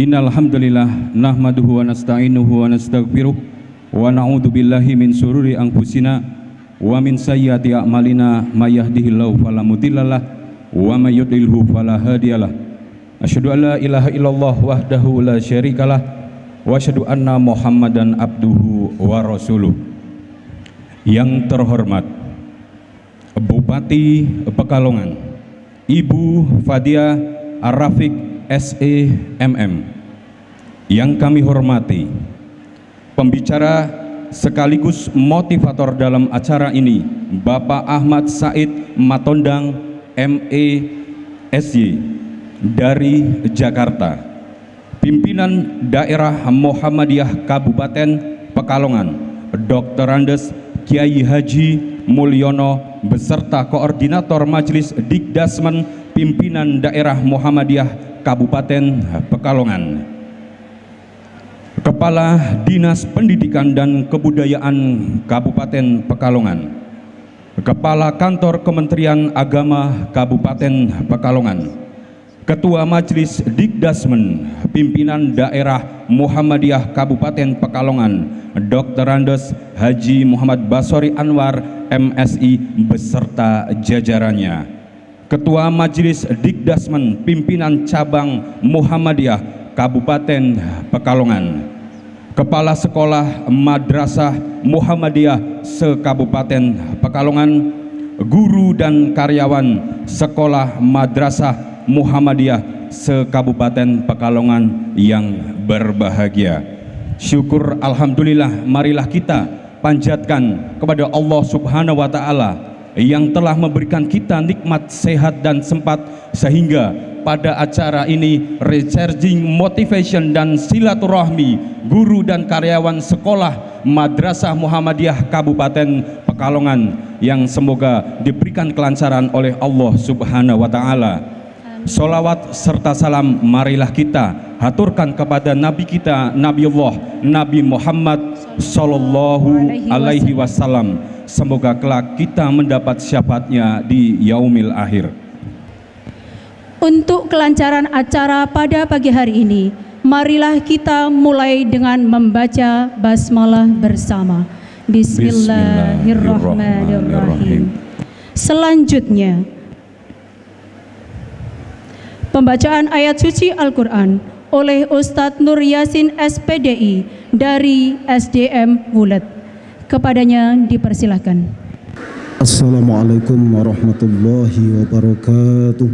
Innal hamdalillah nahmaduhu wa nasta'inuhu wa nastaghfiruh wa na'udzu billahi min syururi anfusina wa min sayyiati a'malina may yahdihillahu fala mudhillalah wa may yudlilhu fala hadiyalah. Asyhadu an la ilaha illallah wahdahu la syarikalah wa asyhadu anna Muhammadan abduhu wa rasuluh. Yang terhormat Bupati Pekalongan Ibu Fadia Ar-Rafiq SEMM, yang kami hormati pembicara sekaligus motivator dalam acara ini Bapak Ahmad Said Matondang MESY dari Jakarta, pimpinan daerah Muhammadiyah Kabupaten Pekalongan Dr. Andes Kiai Haji Mulyono beserta koordinator Majelis Dikdasmen pimpinan daerah Muhammadiyah Kabupaten Pekalongan, Kepala Dinas Pendidikan dan Kebudayaan Kabupaten Pekalongan, Kepala Kantor Kementerian Agama Kabupaten Pekalongan, Ketua Majelis Dikdasmen pimpinan daerah Muhammadiyah Kabupaten Pekalongan Dr. Andes Haji Muhammad Basori Anwar MSI beserta jajarannya, Ketua Majelis Dikdasmen pimpinan cabang Muhammadiyah Kabupaten Pekalongan, Kepala Sekolah Madrasah Muhammadiyah se-Kabupaten Pekalongan, guru dan karyawan Sekolah Madrasah Muhammadiyah se-Kabupaten Pekalongan yang berbahagia. Syukur alhamdulillah, marilah kita panjatkan kepada Allah Subhanahu wa taala yang telah memberikan kita nikmat sehat dan sempat sehingga pada acara ini recharging motivation dan silaturahmi guru dan karyawan sekolah Madrasah Muhammadiyah Kabupaten Pekalongan yang semoga diberikan kelancaran oleh Allah Subhanahu wa taala. Sholawat serta salam marilah kita haturkan kepada Nabi kita Nabiullah Nabi Muhammad Sallallahu Alaihi Wasallam. Semoga kelak kita mendapat syafaatnya di yaumil akhir. Untuk kelancaran acara pada pagi hari ini, marilah kita mulai dengan membaca basmalah bersama. Bismillahirrahmanirrahim. Selanjutnya, pembacaan ayat suci Al-Quran oleh Ustadz Nur Yasin SPDI dari SDM Wulet. Kepadanya dipersilahkan. Assalamualaikum warahmatullahi wabarakatuh.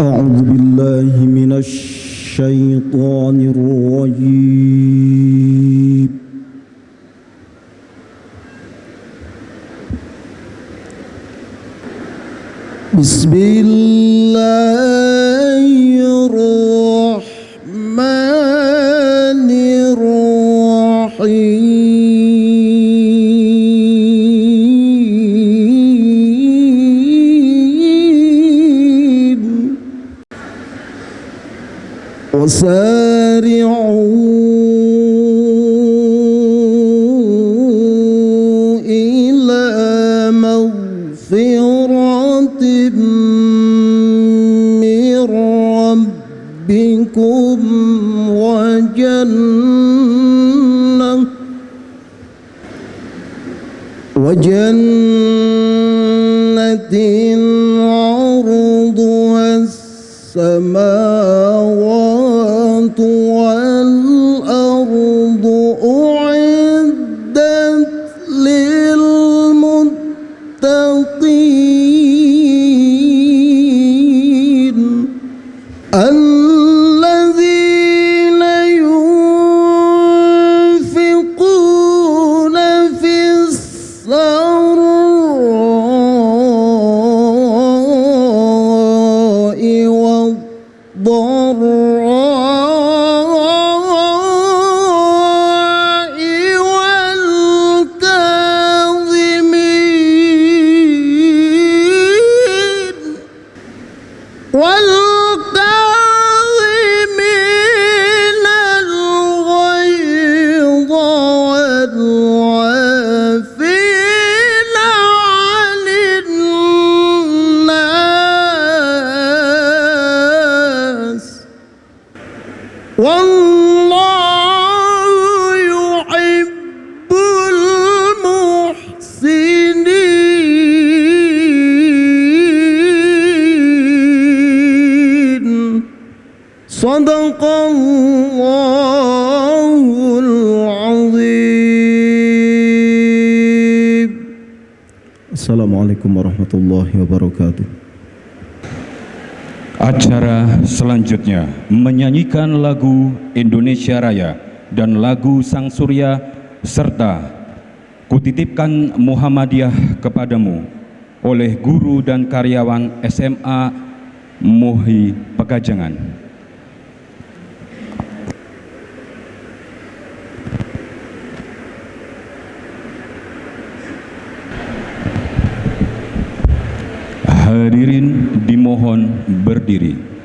A'udzu billahi minasy syaitanir rajim. Bismillahirrahmanirrahim. وسارعوا إلى مغفرة من ربكم وجنة عرضها السماوات والأرض أعدت للمتقين الذين ينفقون في السراء والضراء Assalamualaikum warahmatullahi wabarakatuh. Acara selanjutnya menyanyikan lagu Indonesia Raya dan lagu Sang Surya serta Kutitipkan Muhammadiyah Kepadamu oleh guru dan karyawan SMA Muhi Pegajangan. Hadirin dimohon berdiri.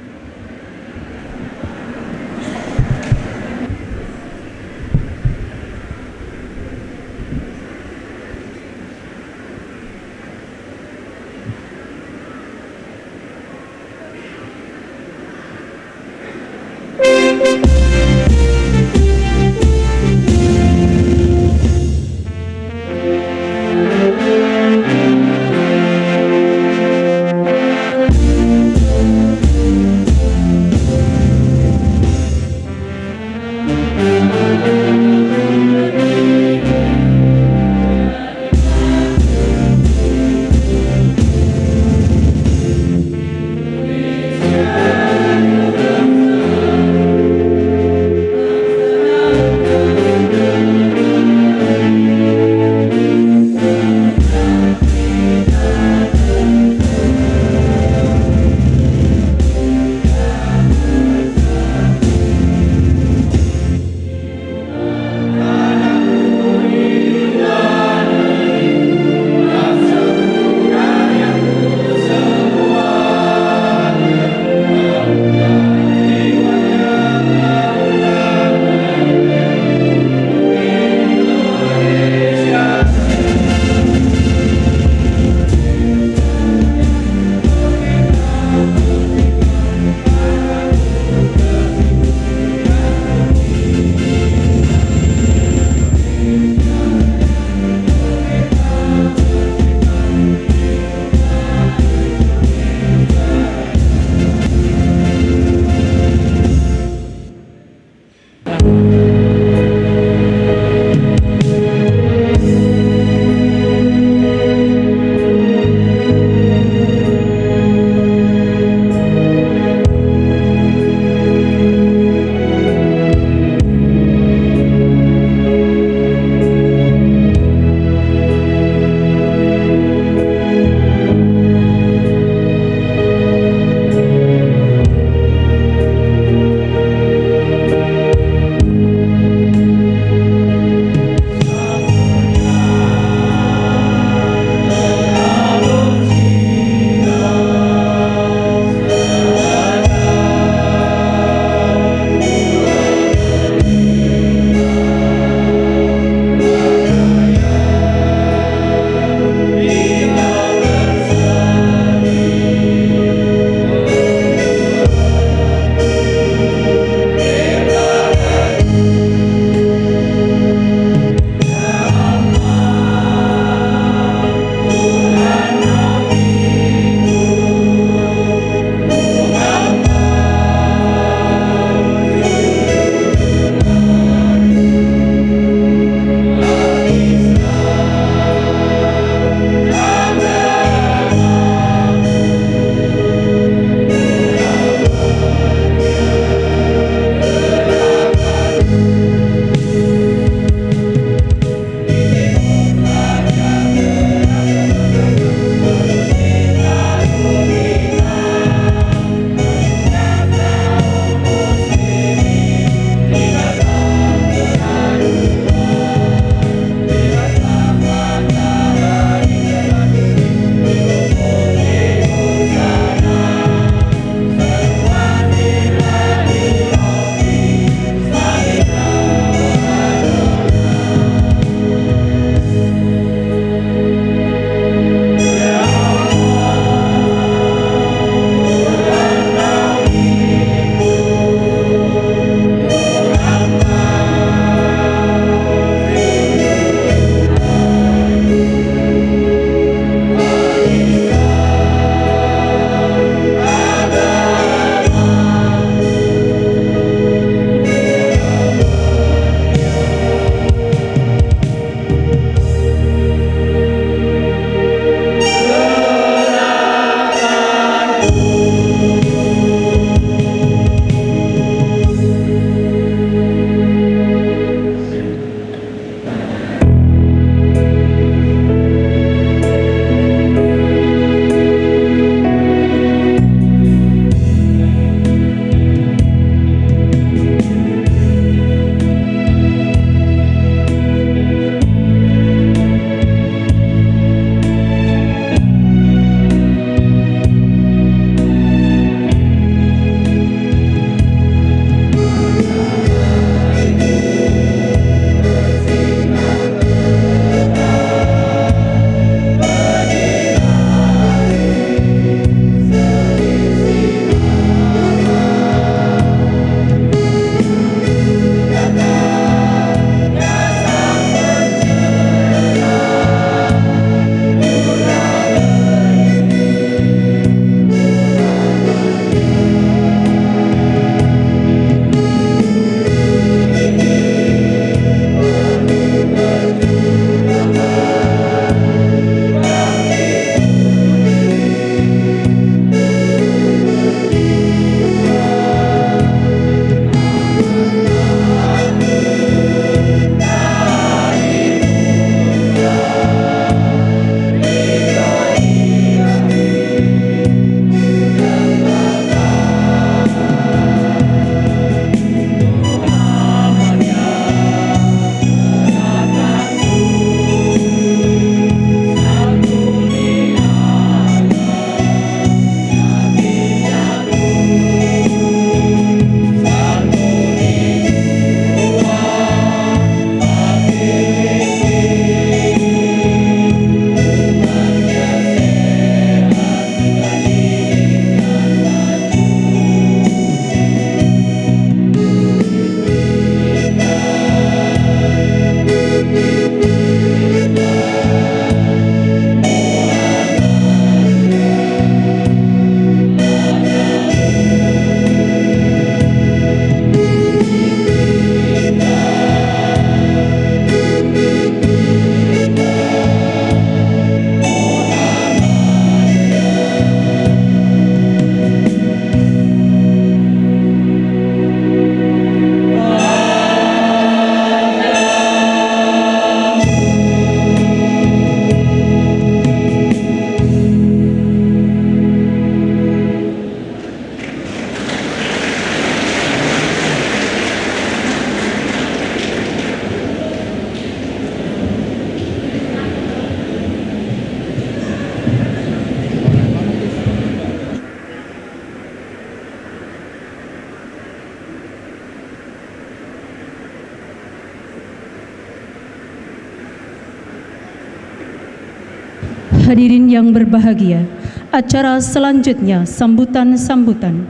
Hadirin yang berbahagia, acara selanjutnya sambutan-sambutan.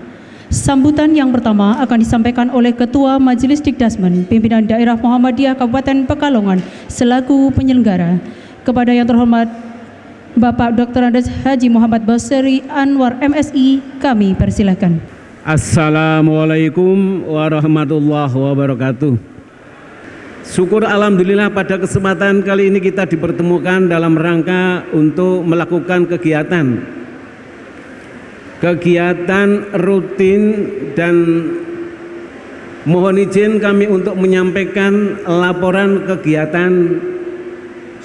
Sambutan yang pertama akan disampaikan oleh Ketua Majelis Dikdasmen Pimpinan Daerah Muhammadiyah Kabupaten Pekalongan selaku penyelenggara. Kepada yang terhormat Bapak Dr. Andes Haji Muhammad Basri Anwar MSI, kami persilakan. Assalamualaikum warahmatullahi wabarakatuh. Syukur alhamdulillah pada kesempatan kali ini kita dipertemukan dalam rangka untuk melakukan kegiatan rutin, dan mohon izin kami untuk menyampaikan laporan kegiatan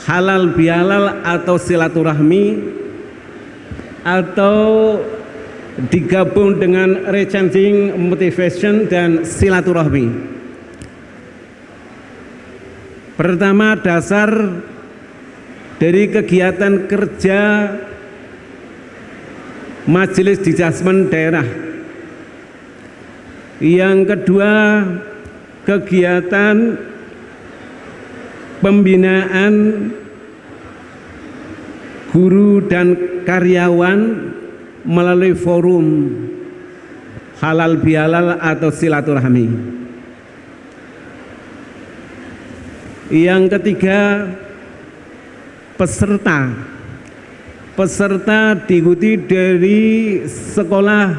halal bihalal atau silaturahmi atau digabung dengan recharging motivation dan silaturahmi. Pertama, dasar dari kegiatan kerja Majelis Dikdasmen Daerah. Yang kedua, kegiatan pembinaan guru dan karyawan melalui forum halal bihalal atau silaturahmi. Yang ketiga, peserta diikuti dari sekolah,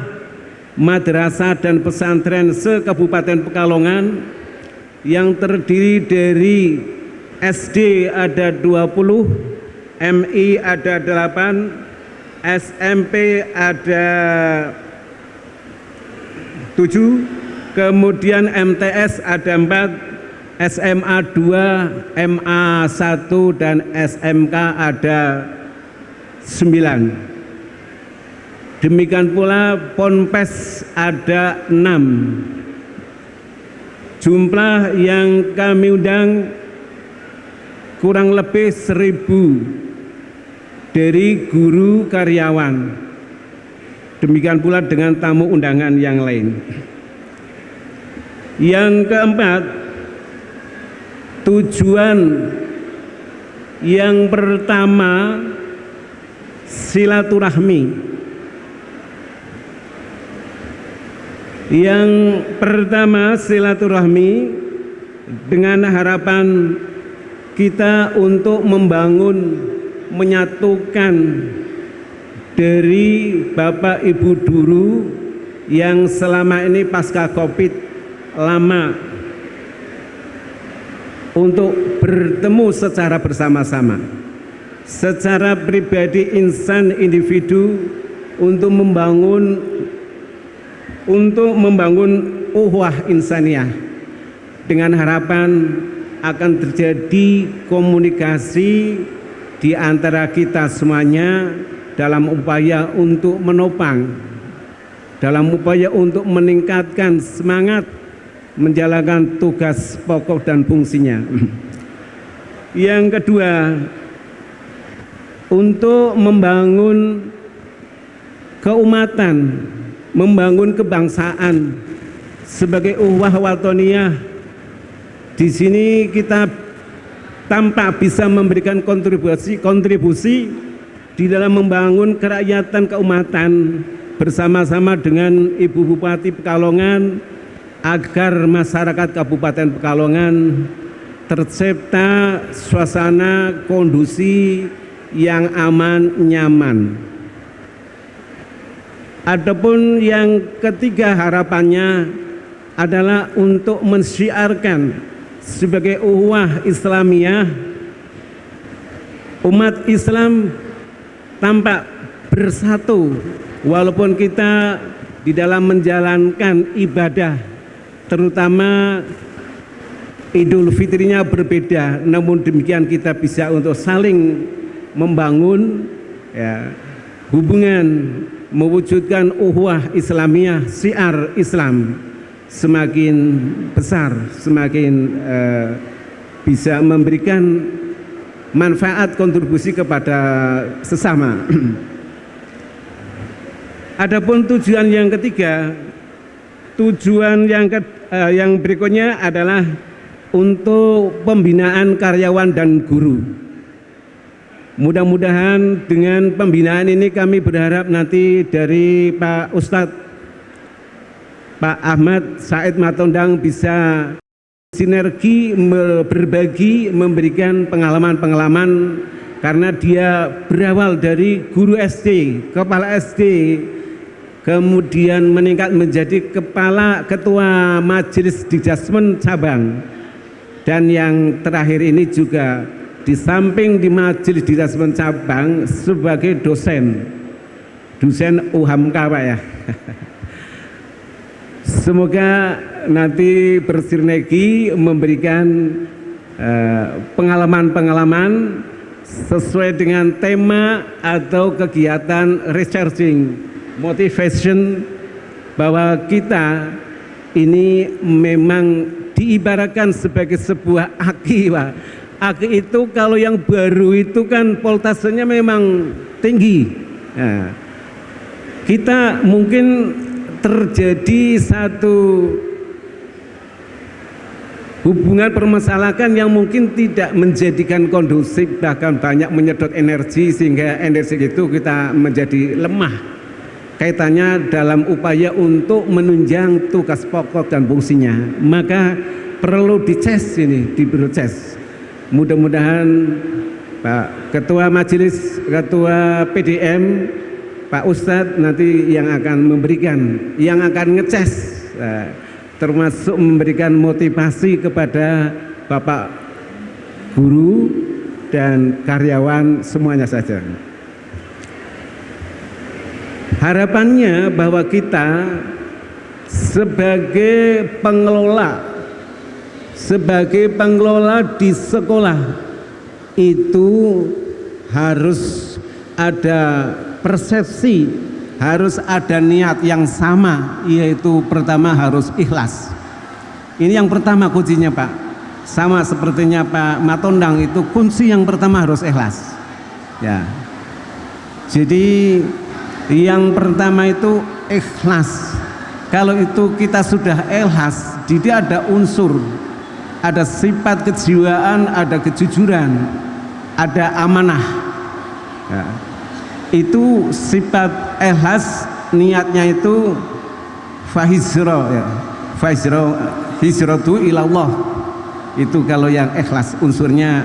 madrasah dan pesantren se-Kabupaten Pekalongan yang terdiri dari SD ada 20, MI ada 8, SMP ada 7, kemudian MTS ada 4, SMA 2, MA 1 dan SMK ada 9. Demikian pula Ponpes ada 6. Jumlah yang kami undang kurang lebih 1.000 dari guru karyawan. Demikian pula dengan tamu undangan yang lain. Yang keempat, tujuan yang pertama silaturahmi. Yang pertama silaturahmi dengan harapan kita untuk membangun, menyatukan dari Bapak Ibu guru yang selama ini pasca Covid lama untuk bertemu secara bersama-sama, secara pribadi, insan, individu, untuk membangun ukhuwah insaniyah dengan harapan akan terjadi komunikasi di antara kita semuanya dalam upaya untuk menopang, dalam upaya untuk meningkatkan semangat menjalankan tugas pokok dan fungsinya. Yang kedua, untuk membangun keumatan, membangun kebangsaan sebagai ukhuwah watoniyah. Di sini kita tampak bisa memberikan kontribusi di dalam membangun kerakyatan keumatan bersama-sama dengan Ibu Bupati Pekalongan, agar masyarakat Kabupaten Pekalongan tercipta suasana kondusi yang aman, nyaman. Adapun yang ketiga, harapannya adalah untuk mensyiarkan sebagai ukhuwah Islamiyah, umat Islam tampak bersatu walaupun kita di dalam menjalankan ibadah, terutama Idul Fitrinya berbeda, namun demikian kita bisa untuk saling membangun hubungan, mewujudkan ukhuwah Islamiyah, syiar Islam semakin besar, semakin bisa memberikan manfaat kontribusi kepada sesama. Adapun tujuan yang ketiga, tujuan yang berikutnya adalah untuk pembinaan karyawan dan guru. Mudah-mudahan dengan pembinaan ini kami berharap nanti dari Pak Ustadz Pak Ahmad Said Matondang bisa sinergi berbagi, memberikan pengalaman-pengalaman, karena dia berawal dari guru SD, kepala SD, kemudian meningkat menjadi ketua Majelis Dikdasmen cabang, dan yang terakhir ini juga di samping di Majelis Dikdasmen cabang sebagai dosen UHAMK, Pak ya. Semoga nanti bersinergi memberikan pengalaman-pengalaman sesuai dengan tema atau kegiatan researching, motivation, bahwa kita ini memang diibaratkan sebagai sebuah aki, Pak. Aki itu kalau yang baru itu kan voltasenya memang tinggi. Nah, kita mungkin terjadi satu hubungan permasalahan yang mungkin tidak menjadikan kondusif, bahkan banyak menyedot energi, sehingga energi itu kita menjadi lemah kaitannya dalam upaya untuk menunjang tugas pokok dan fungsinya. Maka perlu dicas ini, diproses. Mudah-mudahan Pak Ketua Majelis, Ketua PDM, Pak Ustadz nanti yang akan memberikan, yang akan ngeces, termasuk memberikan motivasi kepada Bapak guru dan karyawan semuanya saja. Harapannya bahwa kita sebagai pengelola di sekolah itu harus ada persepsi, harus ada niat yang sama, yaitu pertama harus ikhlas. Ini yang pertama kuncinya, Pak. Sama sepertinya Pak Matondang, itu kunci yang pertama harus ikhlas. Ya. Jadi yang pertama itu ikhlas. Kalau itu kita sudah ikhlas, tidak ada unsur, ada sifat kejiwaan, ada kejujuran, ada amanah. Ya. Itu sifat ikhlas, niatnya itu hijratu ilallah. Itu kalau yang ikhlas, unsurnya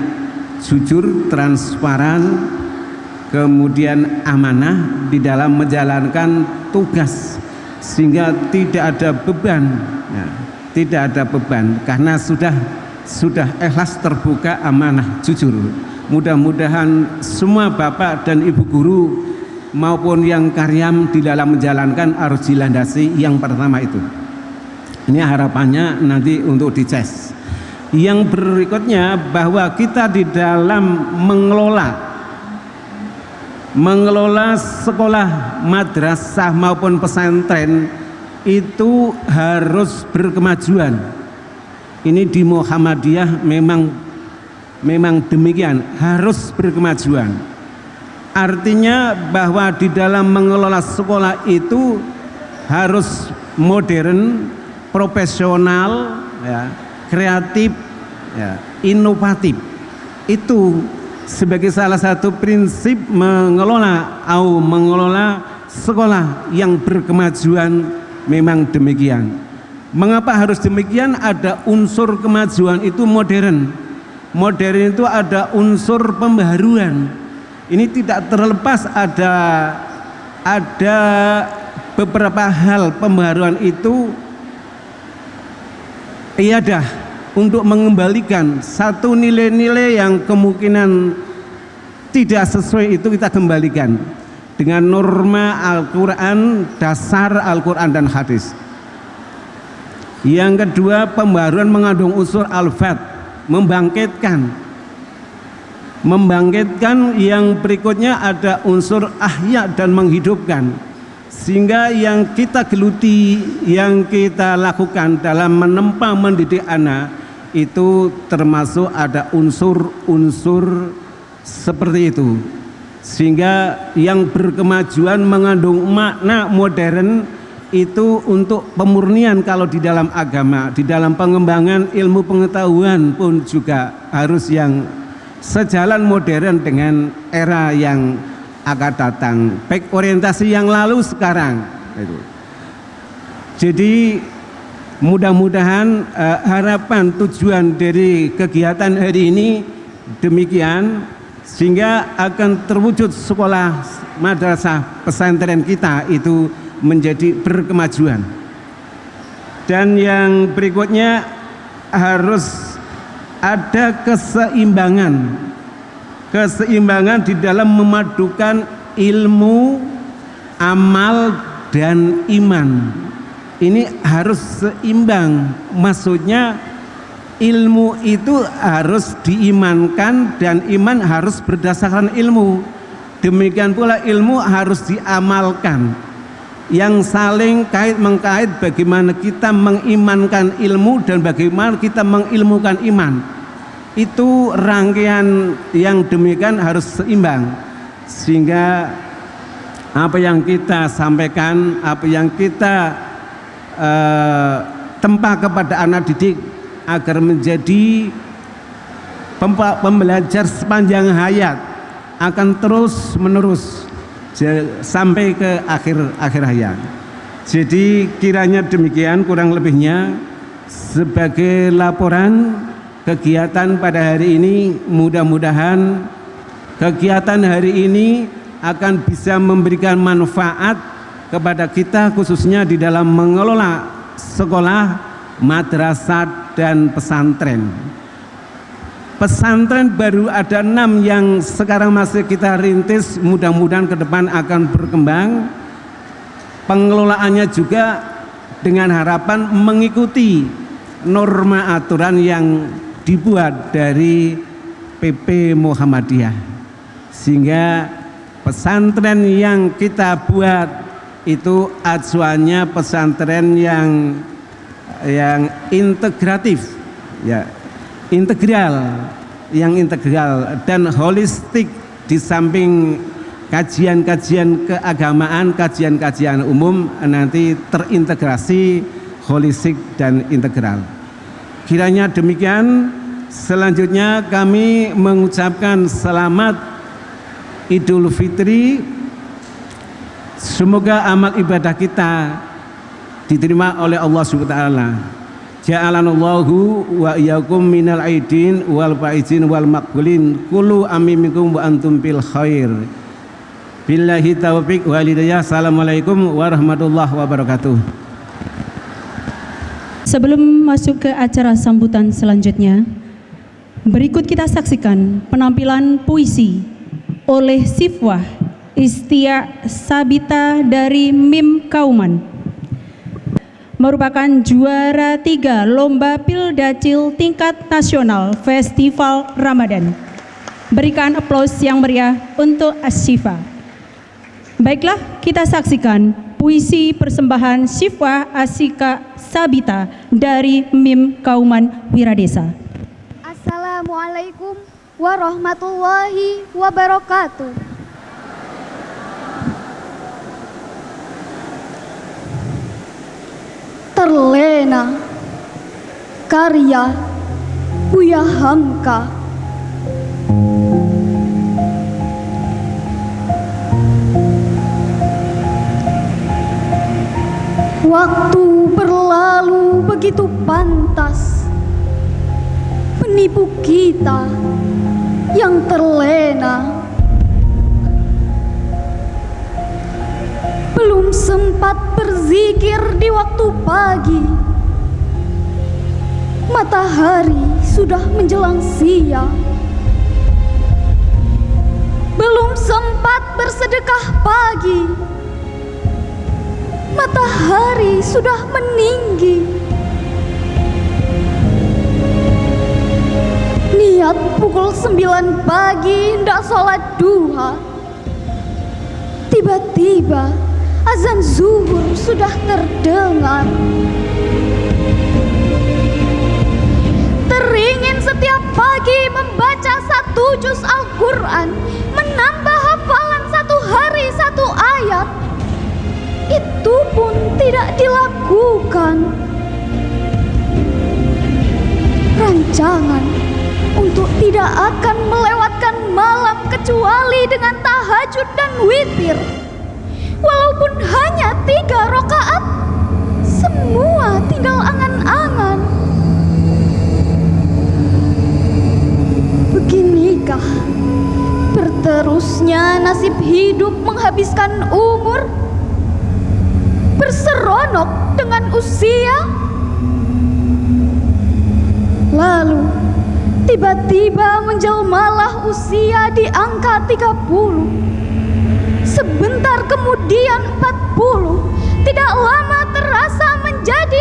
jujur, transparan, kemudian amanah di dalam menjalankan tugas, sehingga tidak ada beban, ya, tidak ada beban karena sudah ikhlas, terbuka, amanah, jujur. Mudah-mudahan semua Bapak dan Ibu guru maupun yang karyam di dalam menjalankan harus dilandasi yang pertama itu. Ini harapannya nanti untuk dicas. Yang berikutnya bahwa kita di dalam mengelola sekolah, madrasah maupun pesantren itu harus berkemajuan. Ini di Muhammadiyah memang demikian, harus berkemajuan. Artinya bahwa di dalam mengelola sekolah itu harus modern, profesional, ya, kreatif, ya, inovatif. Itu sebagai salah satu prinsip mengelola sekolah yang berkemajuan. Memang demikian. Mengapa harus demikian? Ada unsur kemajuan itu modern. Modern itu ada unsur pembaharuan. Ini tidak terlepas ada beberapa hal pembaharuan itu iadah untuk mengembalikan satu nilai-nilai yang kemungkinan tidak sesuai, itu kita kembalikan dengan norma Al-Quran, dasar Al-Quran dan hadis. Yang kedua, pembaharuan mengandung unsur al-fat, membangkitkan. Yang berikutnya ada unsur ahya dan menghidupkan, sehingga yang kita geluti, yang kita lakukan dalam menempa mendidik anak itu termasuk ada unsur-unsur seperti itu, sehingga yang berkemajuan mengandung makna modern itu untuk pemurnian. Kalau di dalam agama, di dalam pengembangan ilmu pengetahuan pun juga harus yang sejalan modern dengan era yang akan datang, baik orientasi yang lalu sekarang itu. Jadi mudah-mudahan harapan tujuan dari kegiatan hari ini demikian, sehingga akan terwujud sekolah madrasah pesantren kita itu menjadi berkemajuan. Dan yang berikutnya harus ada keseimbangan di dalam memadukan ilmu, amal, dan iman. Ini harus seimbang, maksudnya ilmu itu harus diimankan dan iman harus berdasarkan ilmu. Demikian pula ilmu harus diamalkan, yang saling kait-mengkait bagaimana kita mengimankan ilmu dan bagaimana kita mengilmukan iman. Itu rangkaian yang demikian harus seimbang, sehingga apa yang kita sampaikan, apa yang kita tempa kepada anak didik agar menjadi pembelajar sepanjang hayat, akan terus menerus sampai ke akhir hayat. Jadi kiranya demikian kurang lebihnya sebagai laporan kegiatan pada hari ini. Mudah-mudahan kegiatan hari ini akan bisa memberikan manfaat kepada kita, khususnya di dalam mengelola sekolah, madrasah, dan pesantren. Pesantren baru ada 6 yang sekarang masih kita rintis, mudah-mudahan ke depan akan berkembang. Pengelolaannya juga dengan harapan mengikuti norma aturan yang dibuat dari PP Muhammadiyah, sehingga pesantren yang kita buat itu acuannya pesantren yang integratif, ya, integral dan holistik. Di samping kajian-kajian keagamaan, kajian-kajian umum, nanti terintegrasi holistik dan integral. Kiranya demikian. Selanjutnya kami mengucapkan selamat Idul Fitri. Semoga amal ibadah kita diterima oleh Allah Subhanahu wa taala. Ja'alanallahu wa iyyakum minal aidin wal faizin wal maqbulin. Kullu amin minkum wa antum bil khair. Billahi taufiq wal hidayah. Assalamualaikum warahmatullahi wabarakatuh. Sebelum masuk ke acara sambutan selanjutnya, berikut kita saksikan penampilan puisi oleh siswa Istia Sabita dari MIM Kauman, merupakan juara 3 Lomba Pildacil tingkat nasional Festival Ramadan. Berikan aplaus yang meriah untuk Asyifa. Baiklah, kita saksikan puisi persembahan siswa Asika Sabita dari MIM Kauman Wiradesa. Assalamualaikum warahmatullahi wabarakatuh. Terlena, karya Buya Hamka. Waktu berlalu begitu pantas, penipu kita yang terlena. Belum sempat berzikir di waktu pagi, matahari sudah menjelang siang. Belum sempat bersedekah pagi, matahari sudah meninggi. Niat pukul 9 pagi hendak sholat duha, tiba-tiba azan zuhur sudah terdengar. Teringin setiap pagi membaca 1 juz Al-Quran, menambah hafalan 1 hari 1 ayat. Itu pun tidak dilakukan. Rancangan untuk tidak akan melewatkan malam kecuali dengan tahajud dan witir. Walaupun hanya 3 rakaat, semua tinggal angan-angan. Beginikah berterusnya nasib hidup menghabiskan umur, berseronok dengan usia? Lalu tiba-tiba menjelmalah usia di angka 30. Sebentar kemudian 40, tidak lama terasa menjadi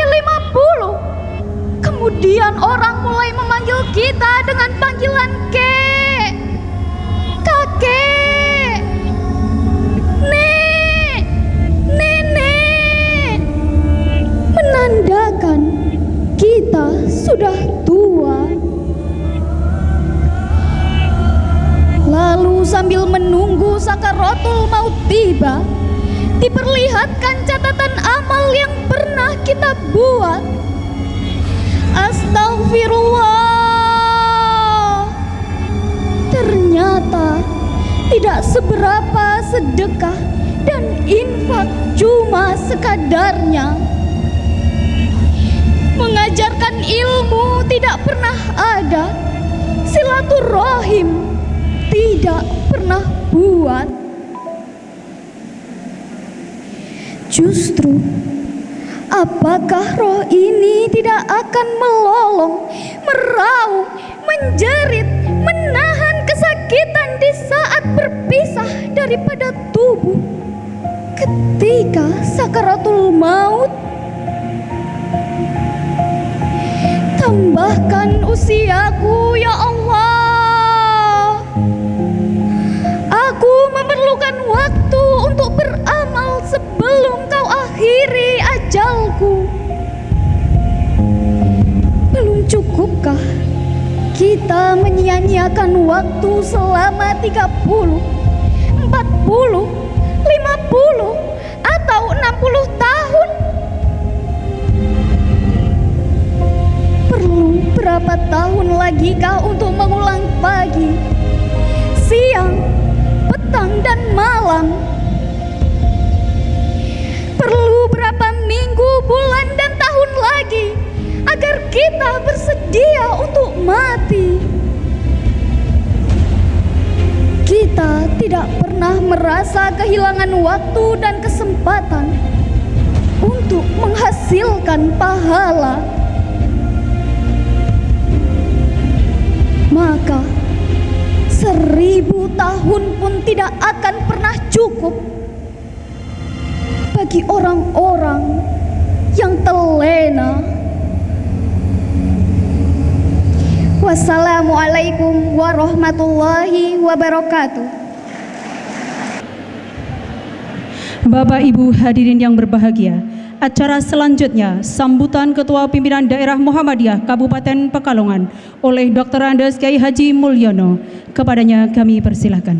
50. Kemudian orang mulai memanggil kita dengan panggilan kek, kakek, nek, nenek, menandakan kita sudah tua. Lalu sambil menunggu sakaratul maut tiba, diperlihatkan catatan amal yang pernah kita buat. Astagfirullah. Ternyata tidak seberapa sedekah dan infak, cuma sekadarnya. Mengajarkan ilmu tidak pernah ada, silaturahim tidak pernah buat. Justru, apakah roh ini tidak akan melolong, meraung, menjerit, menahan kesakitan di saat berpisah daripada tubuh ketika sakaratul maut? Tambahkan usiaku ya Allah. Aku memerlukan waktu untuk beramal sebelum Kau akhiri ajalku. Belum cukupkah kita menyia-nyiakan waktu selama 30, 40, 50, atau 60 tahun? Perlu berapa tahun lagi kah untuk mengulang pagi, siang, petang, dan malam? Perlu berapa minggu, bulan, dan tahun lagi agar kita bersedia untuk mati? Kita tidak pernah merasa kehilangan waktu dan kesempatan untuk menghasilkan pahala. Maka 1000 tahun pun tidak akan pernah cukup bagi orang-orang yang terlena. Wassalamualaikum warahmatullahi wabarakatuh. Bapak Ibu hadirin yang berbahagia, acara selanjutnya sambutan Ketua Pimpinan Daerah Muhammadiyah Kabupaten Pekalongan oleh Dr. Andes Kiai Haji Mulyono. Kepadanya kami persilahkan.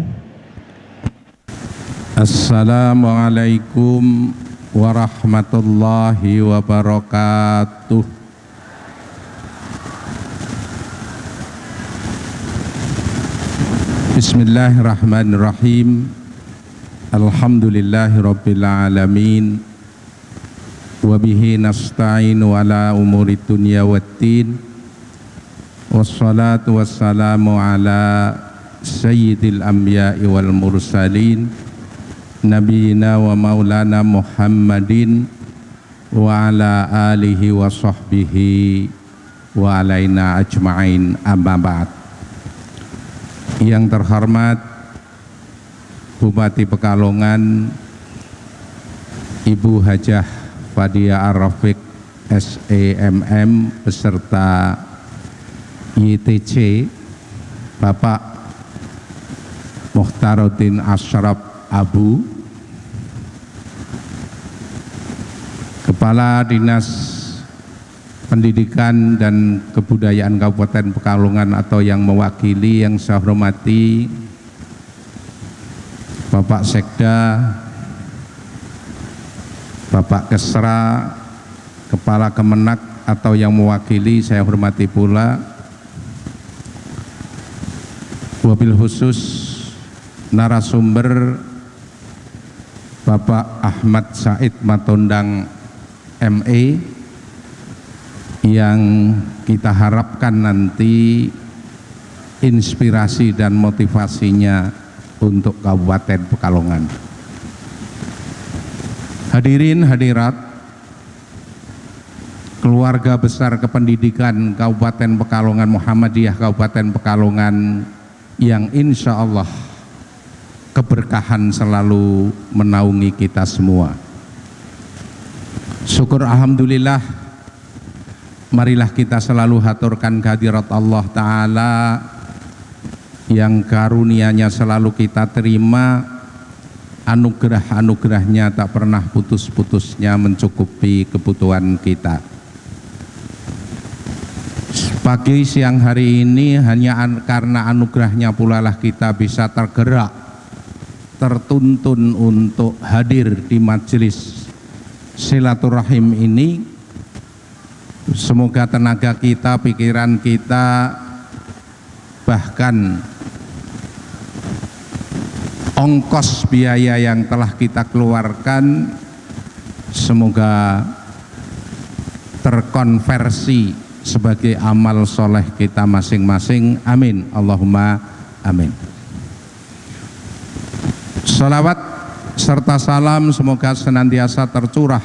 Assalamualaikum warahmatullahi wabarakatuh. Bismillahirrahmanirrahim. Alhamdulillahirabbil alamin. Wa bihi nasta'inu ala umuri dunya waddin. Wassalatu wassalamu ala sayyidil anbiya'i wal mursalin nabiyina wa maulana Muhammadin wa ala alihi wa sahbihi wa alaina ajma'in, amma ba'd. Yang terhormat Bupati Pekalongan Ibu Hajah Fadia Ar-Rafiq SEMM beserta YTC Bapak Mukhtaruddin Ashraf Abu, Kepala Dinas Pendidikan dan Kebudayaan Kabupaten Pekalongan atau yang mewakili, yang saya hormati Bapak Sekda, Bapak Kesra, Kepala Kemenak atau yang mewakili saya hormati pula wabil khusus narasumber Bapak Ahmad Said Matondang ME yang kita harapkan nanti inspirasi dan motivasinya untuk Kabupaten Pekalongan. Hadirin hadirat, keluarga besar kependidikan Kabupaten Pekalongan, Muhammadiyah Kabupaten Pekalongan, yang insya Allah keberkahan selalu menaungi kita semua. Syukur alhamdulillah, marilah kita selalu haturkan kehadirat Allah Ta'ala yang karunia-Nya selalu kita terima, anugerah-anugerahnya tak pernah putus-putusnya mencukupi kebutuhan kita. Pagi siang hari ini hanya karena anugerahnya pula lah kita bisa tergerak, tertuntun untuk hadir di majelis silaturahim ini. Semoga tenaga kita, pikiran kita, bahkan ongkos biaya yang telah kita keluarkan semoga terkonversi sebagai amal soleh kita masing-masing. Amin, Allahumma amin. Salawat serta salam semoga senantiasa tercurah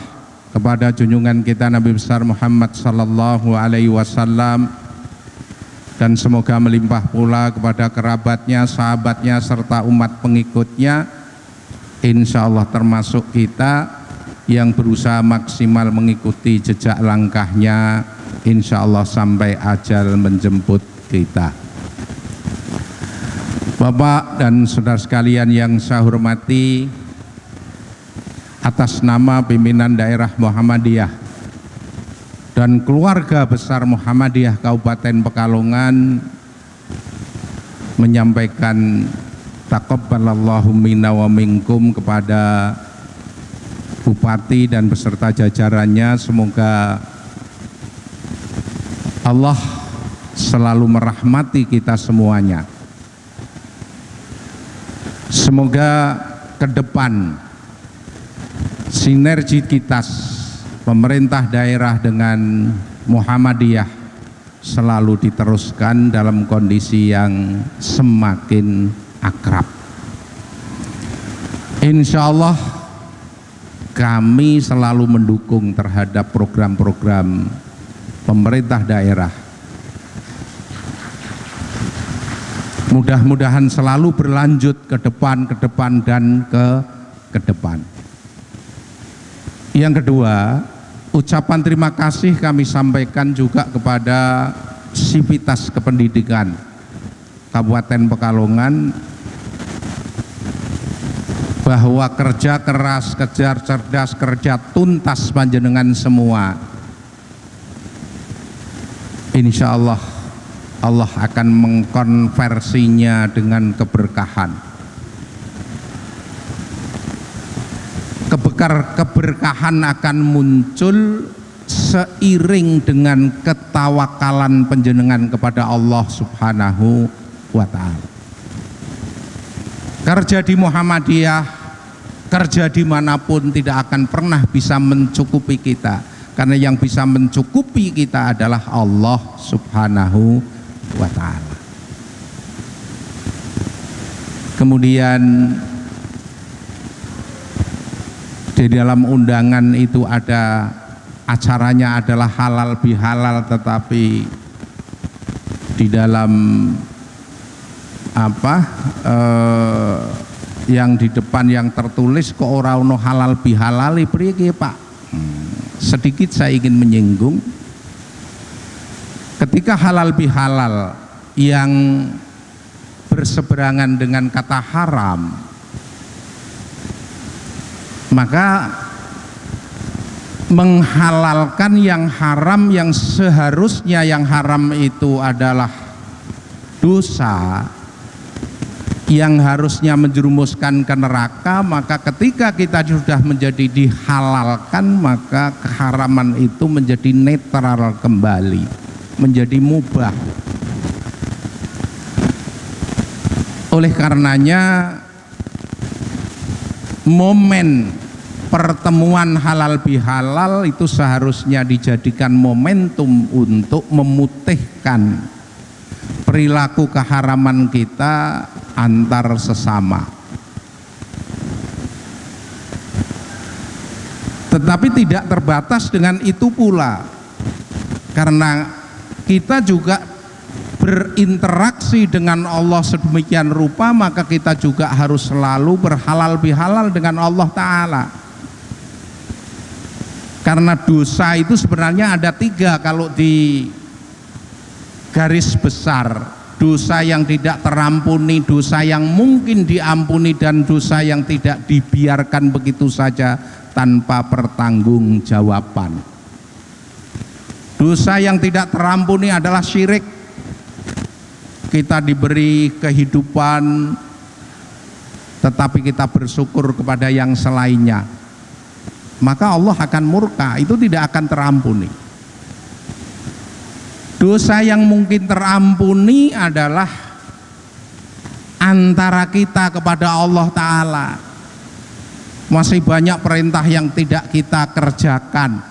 kepada junjungan kita Nabi besar Muhammad sallallahu alaihi wasallam, dan semoga melimpah pula kepada kerabatnya, sahabatnya, serta umat pengikutnya, insya Allah termasuk kita yang berusaha maksimal mengikuti jejak langkahnya, insya Allah sampai ajal menjemput kita. Bapak dan saudara sekalian yang saya hormati, atas nama pimpinan daerah Muhammadiyah dan keluarga besar Muhammadiyah Kabupaten Pekalongan menyampaikan taqabbalallahu minna wa minkum kepada Bupati dan beserta jajarannya. Semoga Allah selalu merahmati kita semuanya. Semoga ke depan sinergitas pemerintah daerah dengan Muhammadiyah selalu diteruskan dalam kondisi yang semakin akrab. Insya Allah kami selalu mendukung terhadap program-program pemerintah daerah. Mudah-mudahan selalu berlanjut ke depan dan ke depan. Yang kedua, ucapan terima kasih kami sampaikan juga kepada Sivitas Kependidikan Kabupaten Pekalongan, bahwa kerja keras, kerja cerdas, kerja tuntas panjenengan semua, insya Allah Allah akan mengkonversinya dengan keberkahan. Keberkahan akan muncul seiring dengan ketawakalan panjenengan kepada Allah Subhanahu wa Ta'ala. Kerja di Muhammadiyah, kerja dimanapun tidak akan pernah bisa mencukupi kita, karena yang bisa mencukupi kita adalah Allah Subhanahu wa Ta'ala. Kemudian di dalam undangan itu ada acaranya adalah halal bihalal, tetapi di dalam yang di depan yang tertulis kok ora ono halal bihalal priki Pak. Sedikit saya ingin menyinggung, ketika halal bihalal yang berseberangan dengan kata haram, maka menghalalkan yang haram, yang seharusnya yang haram itu adalah dosa yang harusnya menjerumuskan ke neraka, maka ketika kita sudah menjadi dihalalkan, maka keharaman itu menjadi netral kembali, menjadi mubah. Oleh karenanya momen pertemuan halal bihalal itu seharusnya dijadikan momentum untuk memutihkan perilaku keharaman kita antar sesama. Tetapi tidak terbatas dengan itu pula, karena kita juga berinteraksi dengan Allah sedemikian rupa, maka kita juga harus selalu berhalal bihalal dengan Allah Ta'ala. Karena dosa itu sebenarnya ada 3 kalau di garis besar: dosa yang tidak terampuni, dosa yang mungkin diampuni, dan dosa yang tidak dibiarkan begitu saja tanpa pertanggungjawaban. Dosa yang tidak terampuni adalah syirik. Kita diberi kehidupan tetapi kita bersyukur kepada yang selainnya, maka Allah akan murka, itu tidak akan terampuni. Dosa yang mungkin terampuni adalah antara kita kepada Allah Ta'ala. Masih banyak perintah yang tidak kita kerjakan,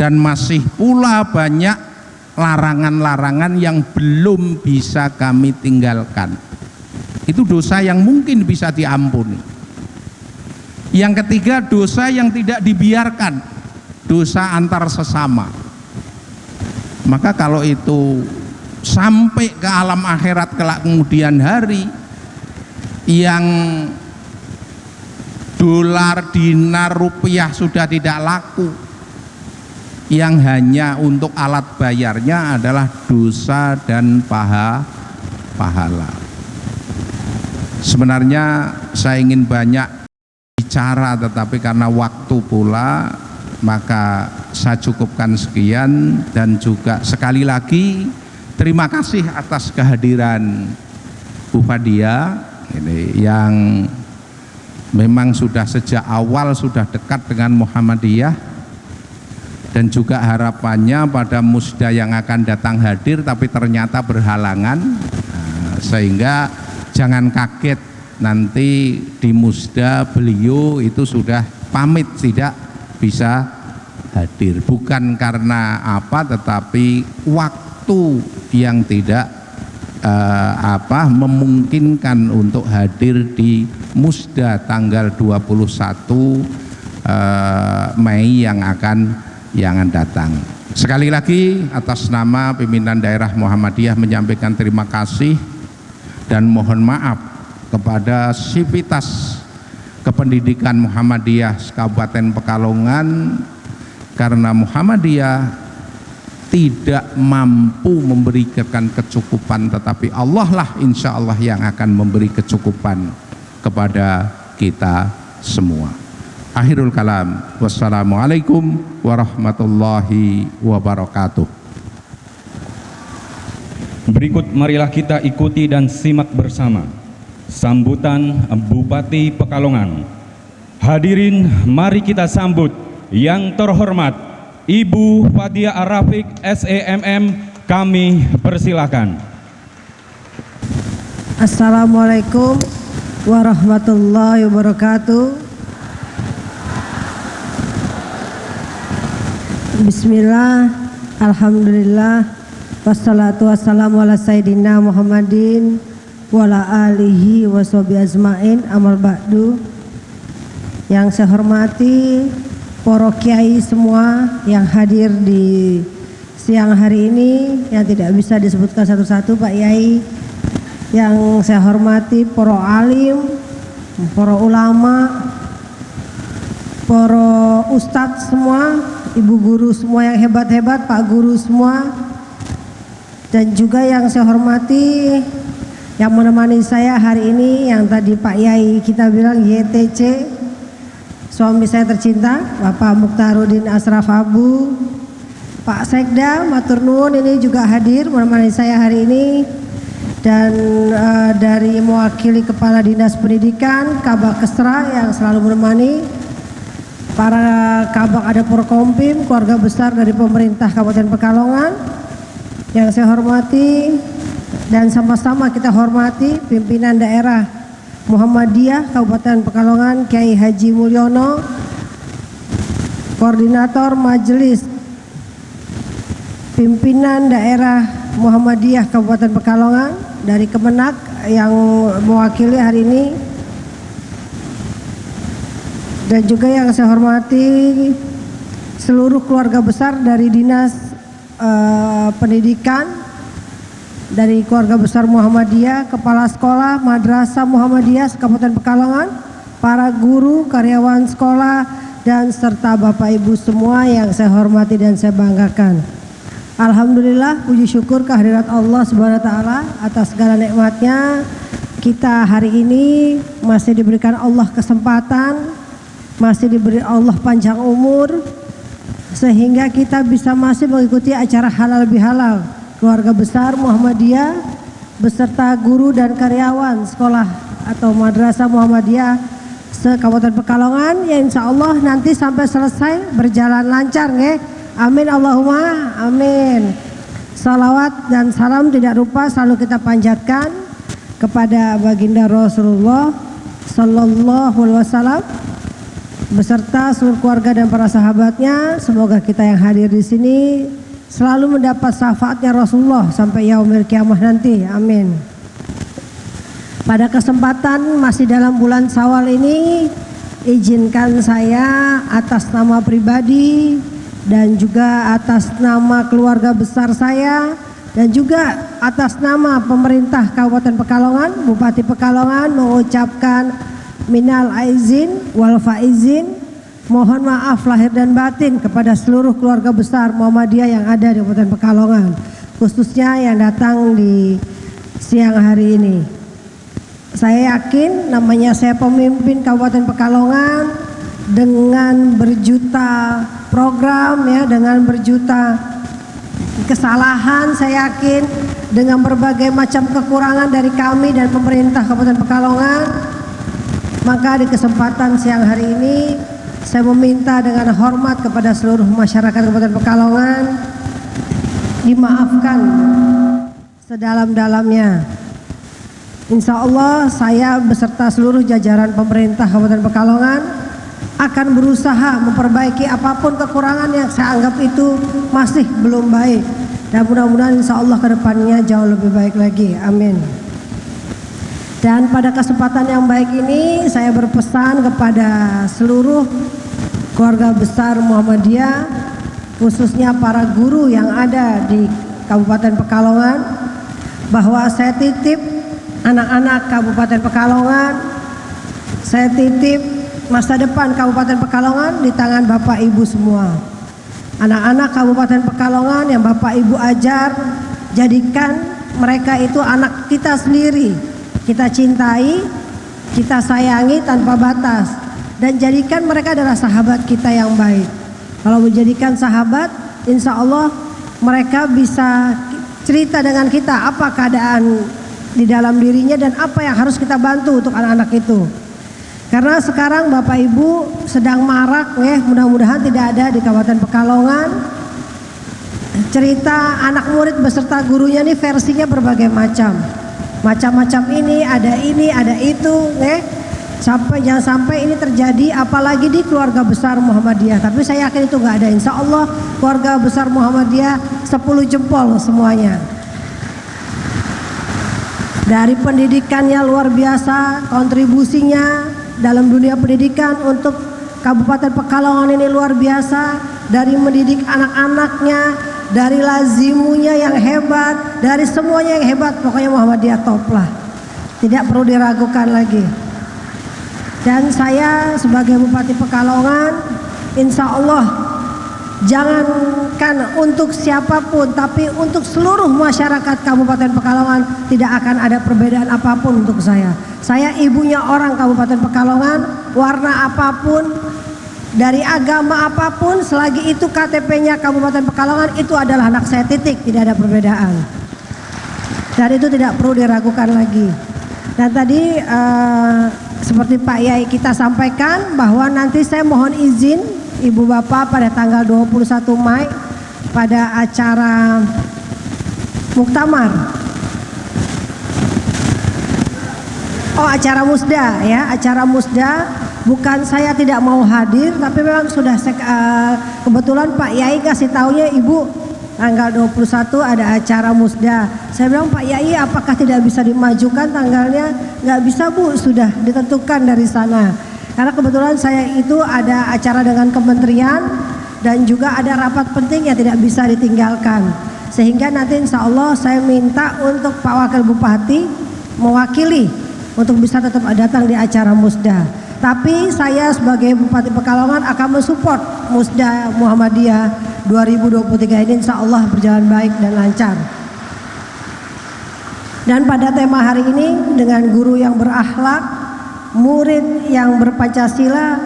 dan masih pula banyak larangan-larangan yang belum bisa kami tinggalkan. Itu dosa yang mungkin bisa diampuni. Yang ketiga, dosa yang tidak dibiarkan, dosa antar sesama. Maka kalau itu sampai ke alam akhirat kelak kemudian hari, yang dolar, dinar, rupiah sudah tidak laku, yang hanya untuk alat bayarnya adalah dosa dan pahala. Sebenarnya saya ingin banyak bicara, tetapi karena waktu pula maka saya cukupkan sekian. Dan juga sekali lagi terima kasih atas kehadiran Bu Fadia ini, yang memang sudah sejak awal sudah dekat dengan Muhammadiyah, dan juga harapannya pada musda yang akan datang hadir tapi ternyata berhalangan. Sehingga jangan kaget nanti di musda beliau itu sudah pamit tidak bisa hadir, bukan karena apa, tetapi waktu yang tidak memungkinkan untuk hadir di musda tanggal 21 Mei yang akan datang. Sekali lagi atas nama pimpinan daerah Muhammadiyah menyampaikan terima kasih dan mohon maaf kepada Sivitas Kependidikan Muhammadiyah Kabupaten Pekalongan, karena Muhammadiyah tidak mampu memberikan kecukupan, tetapi Allah lah insya Allah yang akan memberi kecukupan kepada kita semua. Akhirul kalam, wassalamualaikum warahmatullahi wabarakatuh. Berikut marilah kita ikuti dan simak bersama sambutan Bupati Pekalongan. Hadirin, mari kita sambut yang terhormat Ibu Fadia Ar-Rafiq SEMM, kami persilakan. Assalamualaikum warahmatullahi wabarakatuh. Bismillah, alhamdulillah, wassalatu wassalamu ala sayyidina Muhammadin wa ala alihi wa sahbihi ajmain, amal ba'du. Yang saya hormati para kiai semua yang hadir di siang hari ini, yang tidak bisa disebutkan satu-satu Pak Yai. Yang saya hormati para alim, para ulama, para ustadz semua, ibu guru semua yang hebat-hebat, Pak Guru semua. Dan juga yang saya hormati yang menemani saya hari ini, yang tadi Pak Yai kita bilang YTC, suami saya tercinta Bapak Mukhtaruddin Ashraf Abu, Pak Sekda matur nuwun ini juga hadir menemani saya hari ini. Dan dari mewakili Kepala Dinas Pendidikan Kabak Kesra yang selalu menemani, para Kabak ada Porkompim, keluarga besar dari pemerintah Kabupaten Pekalongan yang saya hormati, dan sama-sama kita hormati pimpinan daerah Muhammadiyah Kabupaten Pekalongan Kiai Haji Mulyono, Koordinator Majelis Pimpinan Daerah Muhammadiyah Kabupaten Pekalongan dari Kemenak yang mewakili hari ini, dan juga yang saya hormati seluruh keluarga besar dari Dinas Pendidikan, dari keluarga besar Muhammadiyah, Kepala Sekolah Madrasah Muhammadiyah Kabupaten Pekalongan, para guru, karyawan sekolah, dan serta Bapak Ibu semua yang saya hormati dan saya banggakan. Alhamdulillah, puji syukur kehadirat Allah Subhanahu wa taala atas segala nikmatnya. Kita hari ini masih diberikan Allah kesempatan, masih diberi Allah panjang umur, sehingga kita bisa masih mengikuti acara halal bihalal keluarga besar Muhammadiyah beserta guru dan karyawan sekolah atau madrasah Muhammadiyah se-Kabupaten Pekalongan, ya insya Allah nanti sampai selesai berjalan lancar nggih. Amin Allahumma amin. Salawat dan salam tidak lupa selalu kita panjatkan kepada baginda Rasulullah Sallallahu Alaihi Wasallam beserta seluruh keluarga dan para sahabatnya. Semoga kita yang hadir di sini selalu mendapat syafaatnya Rasulullah sampai yaumil kiamah nanti. Amin. Pada kesempatan masih dalam bulan Syawal ini, izinkan saya atas nama pribadi dan juga atas nama keluarga besar saya dan juga atas nama pemerintah Kabupaten Pekalongan, Bupati Pekalongan mengucapkan minal aizin wal faizin, mohon maaf lahir dan batin kepada seluruh keluarga besar Muhammadiyah yang ada di Kabupaten Pekalongan, khususnya yang datang di siang hari ini. Saya yakin namanya saya pemimpin Kabupaten Pekalongan dengan berjuta program ya, dengan berjuta kesalahan, saya yakin dengan berbagai macam kekurangan dari kami dan pemerintah Kabupaten Pekalongan, maka di kesempatan siang hari ini saya meminta dengan hormat kepada seluruh masyarakat Kabupaten Pekalongan dimaafkan sedalam-dalamnya. Insya Allah saya beserta seluruh jajaran pemerintah Kabupaten Pekalongan akan berusaha memperbaiki apapun kekurangan yang saya anggap itu masih belum baik, dan mudah-mudahan insya Allah kedepannya jauh lebih baik lagi. Amin. Dan pada kesempatan yang baik ini saya berpesan kepada seluruh keluarga besar Muhammadiyah, khususnya para guru yang ada di Kabupaten Pekalongan, bahwa saya titip anak-anak Kabupaten Pekalongan, saya titip masa depan Kabupaten Pekalongan di tangan Bapak Ibu semua. Anak-anak Kabupaten Pekalongan yang Bapak Ibu ajar, jadikan mereka itu anak kita sendiri. Kita cintai, kita sayangi tanpa batas, dan jadikan mereka adalah sahabat kita yang baik. Kalau menjadikan sahabat, insya Allah mereka bisa cerita dengan kita apa keadaan di dalam dirinya dan apa yang harus kita bantu untuk anak-anak itu. Karena sekarang Bapak Ibu sedang marak ya, mudah-mudahan tidak ada di Kabupaten Pekalongan, cerita anak murid beserta gurunya ini versinya berbagai macam. Macam-macam ini, ada itu ya. Jangan sampai ini terjadi apalagi di keluarga besar Muhammadiyah. Tapi saya yakin itu nggak ada. Insya Allah keluarga besar Muhammadiyah 10 jempol semuanya. Dari pendidikannya luar biasa, kontribusinya dalam dunia pendidikan untuk Kabupaten Pekalongan ini luar biasa. Dari mendidik anak-anaknya, dari lazimunya yang hebat, dari semuanya yang hebat, pokoknya Muhammadiyah top lah, tidak perlu diragukan lagi. Dan saya sebagai Bupati Pekalongan, insya Allah jangankan untuk siapapun, tapi untuk seluruh masyarakat Kabupaten Pekalongan tidak akan ada perbedaan apapun untuk saya. Saya ibunya orang Kabupaten Pekalongan, warna apapun, dari agama apapun, selagi itu KTP-nya Kabupaten Pekalongan, itu adalah anak saya, titik, tidak ada perbedaan. Dan itu tidak perlu diragukan lagi. Dan tadi seperti Pak Yai kita sampaikan bahwa nanti saya mohon izin Ibu Bapak pada tanggal 21 Mei pada acara Muktamar Oh, acara musda ya, acara musda. Bukan saya tidak mau hadir, tapi memang sudah kebetulan Pak Yai kasih taunya Ibu tanggal 21 ada acara musda. Saya bilang, Pak Yai apakah tidak bisa dimajukan tanggalnya? Nggak bisa Bu, sudah ditentukan dari sana. Karena kebetulan saya itu ada acara dengan kementerian dan juga ada rapat penting yang tidak bisa ditinggalkan. Sehingga nanti insya Allah saya minta untuk Pak Wakil Bupati mewakili untuk bisa tetap datang di acara musda. Tapi saya sebagai Bupati Pekalongan akan mensupport musda Muhammadiyah 2023 ini insya Allah berjalan baik dan lancar. Dan pada tema hari ini dengan guru yang berakhlak, murid yang berpancasila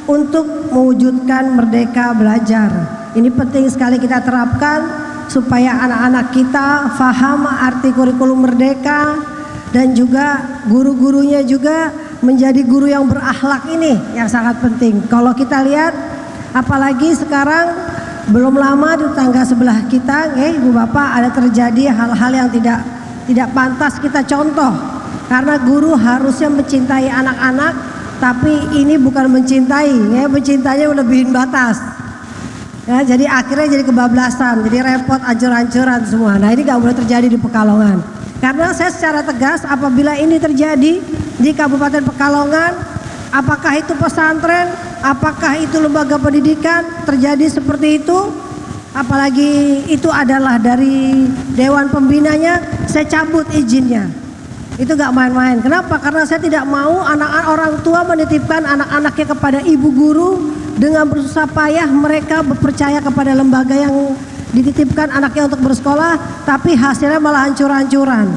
untuk mewujudkan merdeka belajar. Ini penting sekali kita terapkan supaya anak-anak kita faham arti kurikulum merdeka dan juga guru-gurunya juga menjadi guru yang berakhlak ini yang sangat penting. Kalau kita lihat apalagi sekarang belum lama di tetangga sebelah kita, Ibu Bapak, ada terjadi hal-hal yang tidak pantas kita contoh. Karena guru harusnya mencintai anak-anak, tapi ini bukan mencintai, mencintainya melebihin batas. Ya, jadi akhirnya jadi kebablasan, jadi repot, ancur-ancuran semua. Nah ini gak boleh terjadi di Pekalongan. Karena saya secara tegas apabila ini terjadi di Kabupaten Pekalongan, apakah itu pesantren, apakah itu lembaga pendidikan terjadi seperti itu, apalagi itu adalah dari Dewan Pembinanya, saya cabut izinnya. Itu gak main-main. Kenapa? Karena saya tidak mau anak-anak orang tua menitipkan anak-anaknya kepada ibu guru dengan bersusah payah mereka percaya kepada lembaga yang dititipkan anaknya untuk bersekolah, tapi hasilnya malah hancur-hancuran.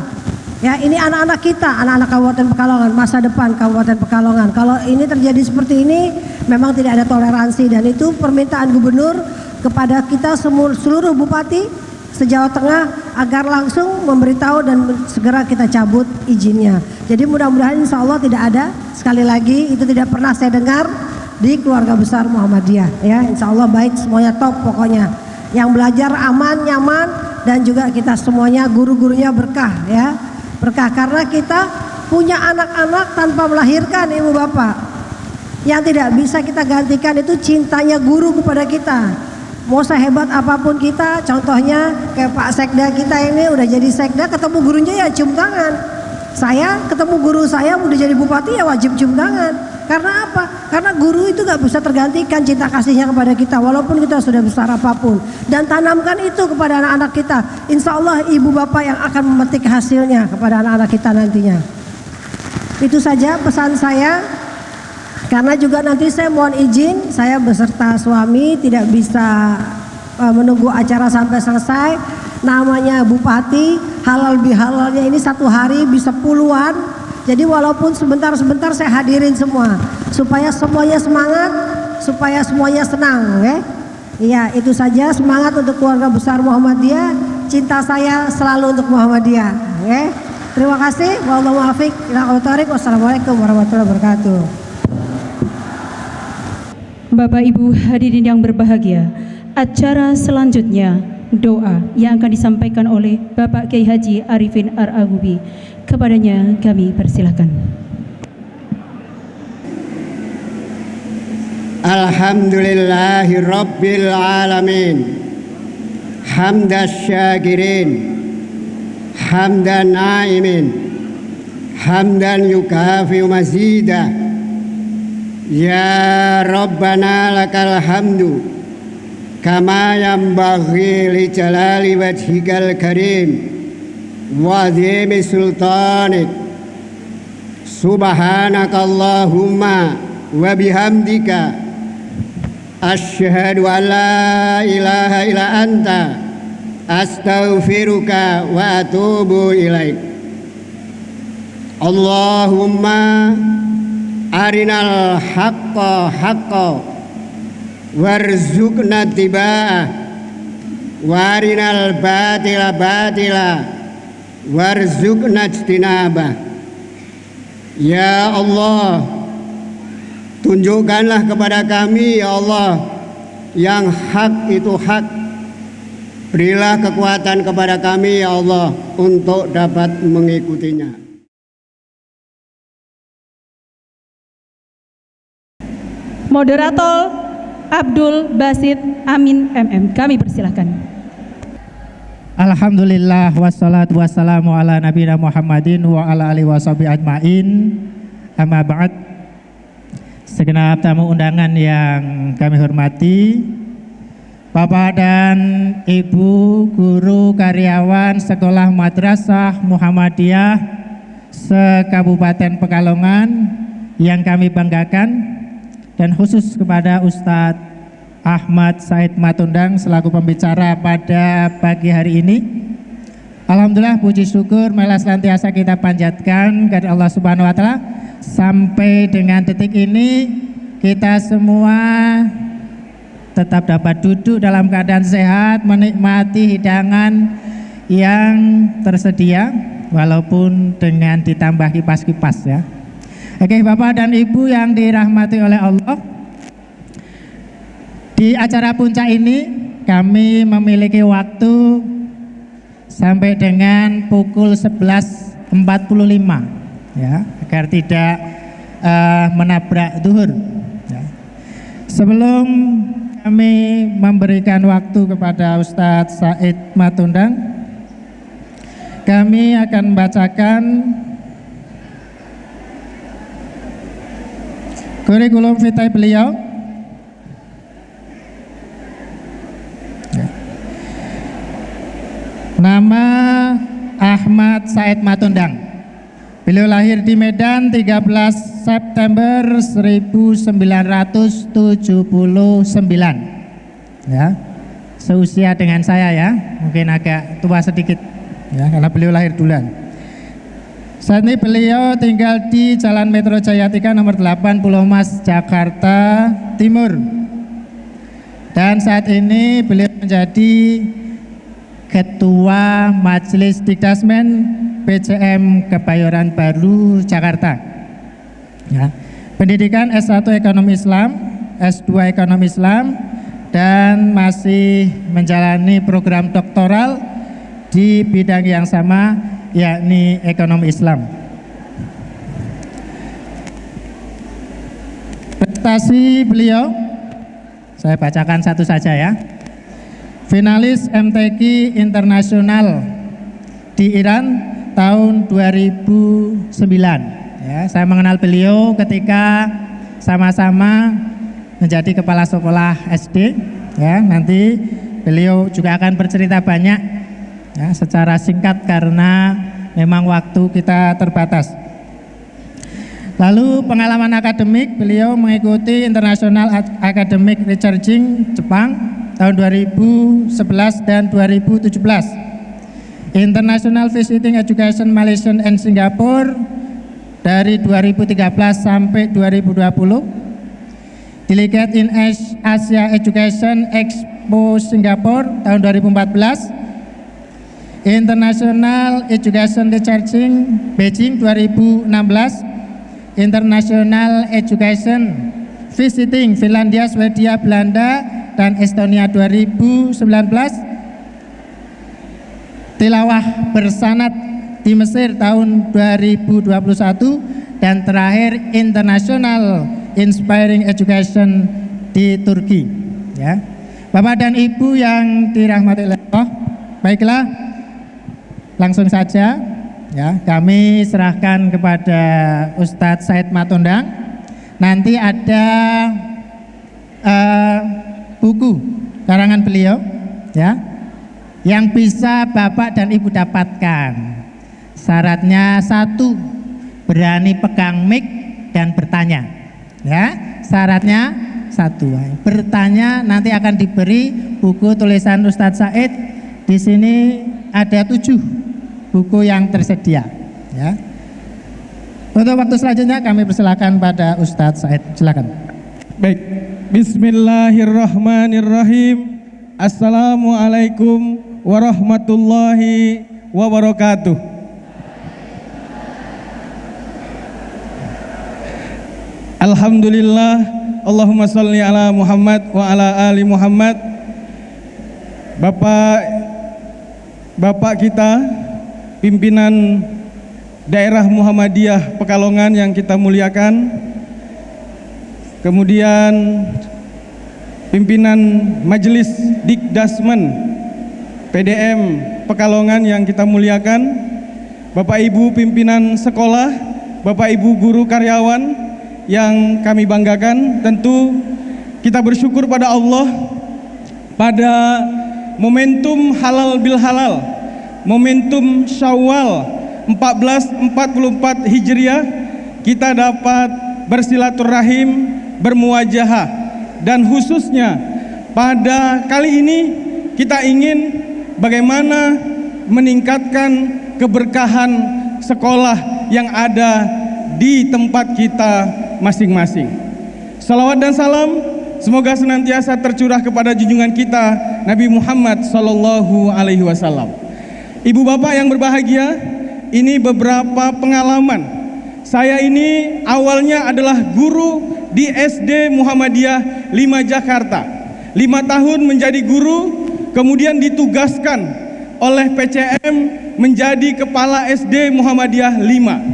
Ya, ini anak-anak kita, anak-anak Kabupaten Pekalongan, masa depan Kabupaten Pekalongan. Kalau ini terjadi seperti ini, memang tidak ada toleransi dan itu permintaan gubernur kepada kita seluruh bupati se-Jawa Tengah agar langsung memberitahu dan segera kita cabut izinnya. Jadi mudah-mudahan insya Allah tidak ada, sekali lagi itu tidak pernah saya dengar di keluarga besar Muhammadiyah. Ya, insya Allah baik, semuanya top pokoknya. Yang belajar aman, nyaman, dan juga kita semuanya guru-gurunya berkah ya. Berkah karena kita punya anak-anak tanpa melahirkan, Ibu Bapak. Yang tidak bisa kita gantikan itu cintanya guru kepada kita. Mau sehebat apapun kita, contohnya kayak Pak Sekda kita ini udah jadi Sekda, ketemu gurunya ya cium tangan. Saya ketemu guru saya udah jadi bupati ya wajib cium tangan. Karena apa? Karena guru itu gak bisa tergantikan cinta kasihnya kepada kita walaupun kita sudah besar apapun. Dan tanamkan itu kepada anak-anak kita. Insya Allah ibu bapak yang akan memetik hasilnya kepada anak-anak kita nantinya. Itu saja pesan saya. Karena juga nanti saya mohon izin, saya beserta suami tidak bisa menunggu acara sampai selesai. Namanya bupati, halal bihalalnya ini 1 hari bisa puluhan. Jadi walaupun sebentar-sebentar saya hadirin semua supaya semuanya semangat, supaya semuanya senang, ya. Iya, itu saja, semangat untuk keluarga besar Muhammadiyah. Cinta saya selalu untuk Muhammadiyah, ya. Terima kasih. Wallahu muwaffiq ila aqwamit thoriq. Wassalamualaikum warahmatullahi wabarakatuh. Bapak Ibu hadirin yang berbahagia, acara selanjutnya doa yang akan disampaikan oleh Bapak Kiai Haji Arifin Ar-Agubi. Kepadanya kami persilakan. Alhamdulillahi Rabbil Alamin, hamdas syakirin, hamdan naimin, hamdan yukafi mazidah. Ya Rabbana lakal hamdu kama yanbaghi li jalali wajhikal karim wa azimi sultanik. Subhanakallahumma wa bihamdika asyhadu an la ilaha illa anta astaghfiruka wa atubu ilaik. Allahumma arinal haqqa haqqa warzuqna tiba'ah warinal batila batila warzuqna ijtinabah. Ya Allah, tunjukkanlah kepada kami ya Allah yang hak itu hak. Berilah kekuatan kepada kami ya Allah untuk dapat mengikutinya. Moderator Abdul Basit Amin MM. Kami persilahkan. Alhamdulillah wassalatu wassalamu ala nabiyina Muhammadin wa ala alihi washabihi ajmain. Amma ba'd. Segenap tamu undangan yang kami hormati, Bapak dan Ibu guru karyawan Sekolah Madrasah Muhammadiyah se-Kabupaten Pekalongan yang kami banggakan, dan khusus kepada Ustadz Ahmad Said Matundang selaku pembicara pada pagi hari ini. Alhamdulillah, puji syukur malah senantiasa kita panjatkan kepada Allah Subhanahu wa taala. Sampai dengan detik ini kita semua tetap dapat duduk dalam keadaan sehat, menikmati hidangan yang tersedia walaupun dengan ditambah kipas-kipas ya. Oke, Bapak dan Ibu yang dirahmati oleh Allah, di acara puncak ini kami memiliki waktu sampai dengan pukul 11.45 ya, agar tidak menabrak zuhur ya. Sebelum kami memberikan waktu kepada Ustadz Said Matundang, kami akan membacakan kurikulum vitae beliau. Nama Ahmad Said Matundang. Beliau lahir di Medan 13 September 1979. Ya. Seusia dengan saya ya, mungkin agak tua sedikit ya karena beliau lahir duluan. Saat ini beliau tinggal di Jalan Metro Jaya 3 nomor 8 Pulau Mas, Jakarta Timur. Dan saat ini beliau menjadi Ketua Majelis Dikdasmen PCM Kebayoran Baru, Jakarta. Ya. Pendidikan S1 Ekonomi Islam, S2 Ekonomi Islam, dan masih menjalani program doktoral di bidang yang sama, yakni ekonomi Islam. Prestasi beliau saya bacakan satu saja ya. Finalis MTQ Internasional di Iran tahun 2009 ya. Saya mengenal beliau ketika sama-sama menjadi kepala sekolah SD ya. Nanti beliau juga akan bercerita banyak ya, secara singkat karena memang waktu kita terbatas. Lalu pengalaman akademik, beliau mengikuti International Academic Researching Jepang tahun 2011 dan 2017. International Visiting Education Malaysia and Singapore dari 2013 sampai 2020. Delegate in Asia Education Expo Singapore tahun 2014. International Education Researching Beijing 2016, International Education Visiting Finlandia, Swedia, Belanda, dan Estonia 2019, Tilawah Bersanad di Mesir tahun 2021, dan terakhir International Inspiring Education di Turki ya. Bapak dan Ibu yang dirahmati Allah, baiklah, langsung saja ya, kami serahkan kepada Ustadz Said Matundang. Nanti ada buku karangan beliau ya, yang bisa Bapak dan Ibu dapatkan. Syaratnya satu, berani pegang mic dan bertanya ya. Syaratnya satu, bertanya. Nanti akan diberi buku tulisan Ustadz Said. Di sini ada 7 buku yang tersedia ya. Untuk waktu selanjutnya kami persilakan pada Ustadz Said, silakan. Baik, bismillahirrahmanirrahim. Assalamualaikum warahmatullahi wabarakatuh. Alhamdulillah, Allahumma sholli ala Muhammad wa ala ali Muhammad. Bapak kita, pimpinan daerah Muhammadiyah Pekalongan yang kita muliakan, kemudian pimpinan Majelis Dikdasmen PDM Pekalongan yang kita muliakan, Bapak Ibu pimpinan sekolah, Bapak Ibu guru karyawan yang kami banggakan. Tentu kita bersyukur pada Allah pada momentum halal bil halal, momentum Syawal 1444 Hijriah, kita dapat bersilaturahim, bermuwajahah, dan khususnya pada kali ini kita ingin bagaimana meningkatkan keberkahan sekolah yang ada di tempat kita masing-masing. Salawat dan salam semoga senantiasa tercurah kepada junjungan kita Nabi Muhammad sallallahu alaihi wasallam. Ibu bapak yang berbahagia, ini beberapa pengalaman. Saya ini awalnya adalah guru di SD Muhammadiyah 5 Jakarta. 5 tahun menjadi guru, kemudian ditugaskan oleh PCM menjadi kepala SD Muhammadiyah 6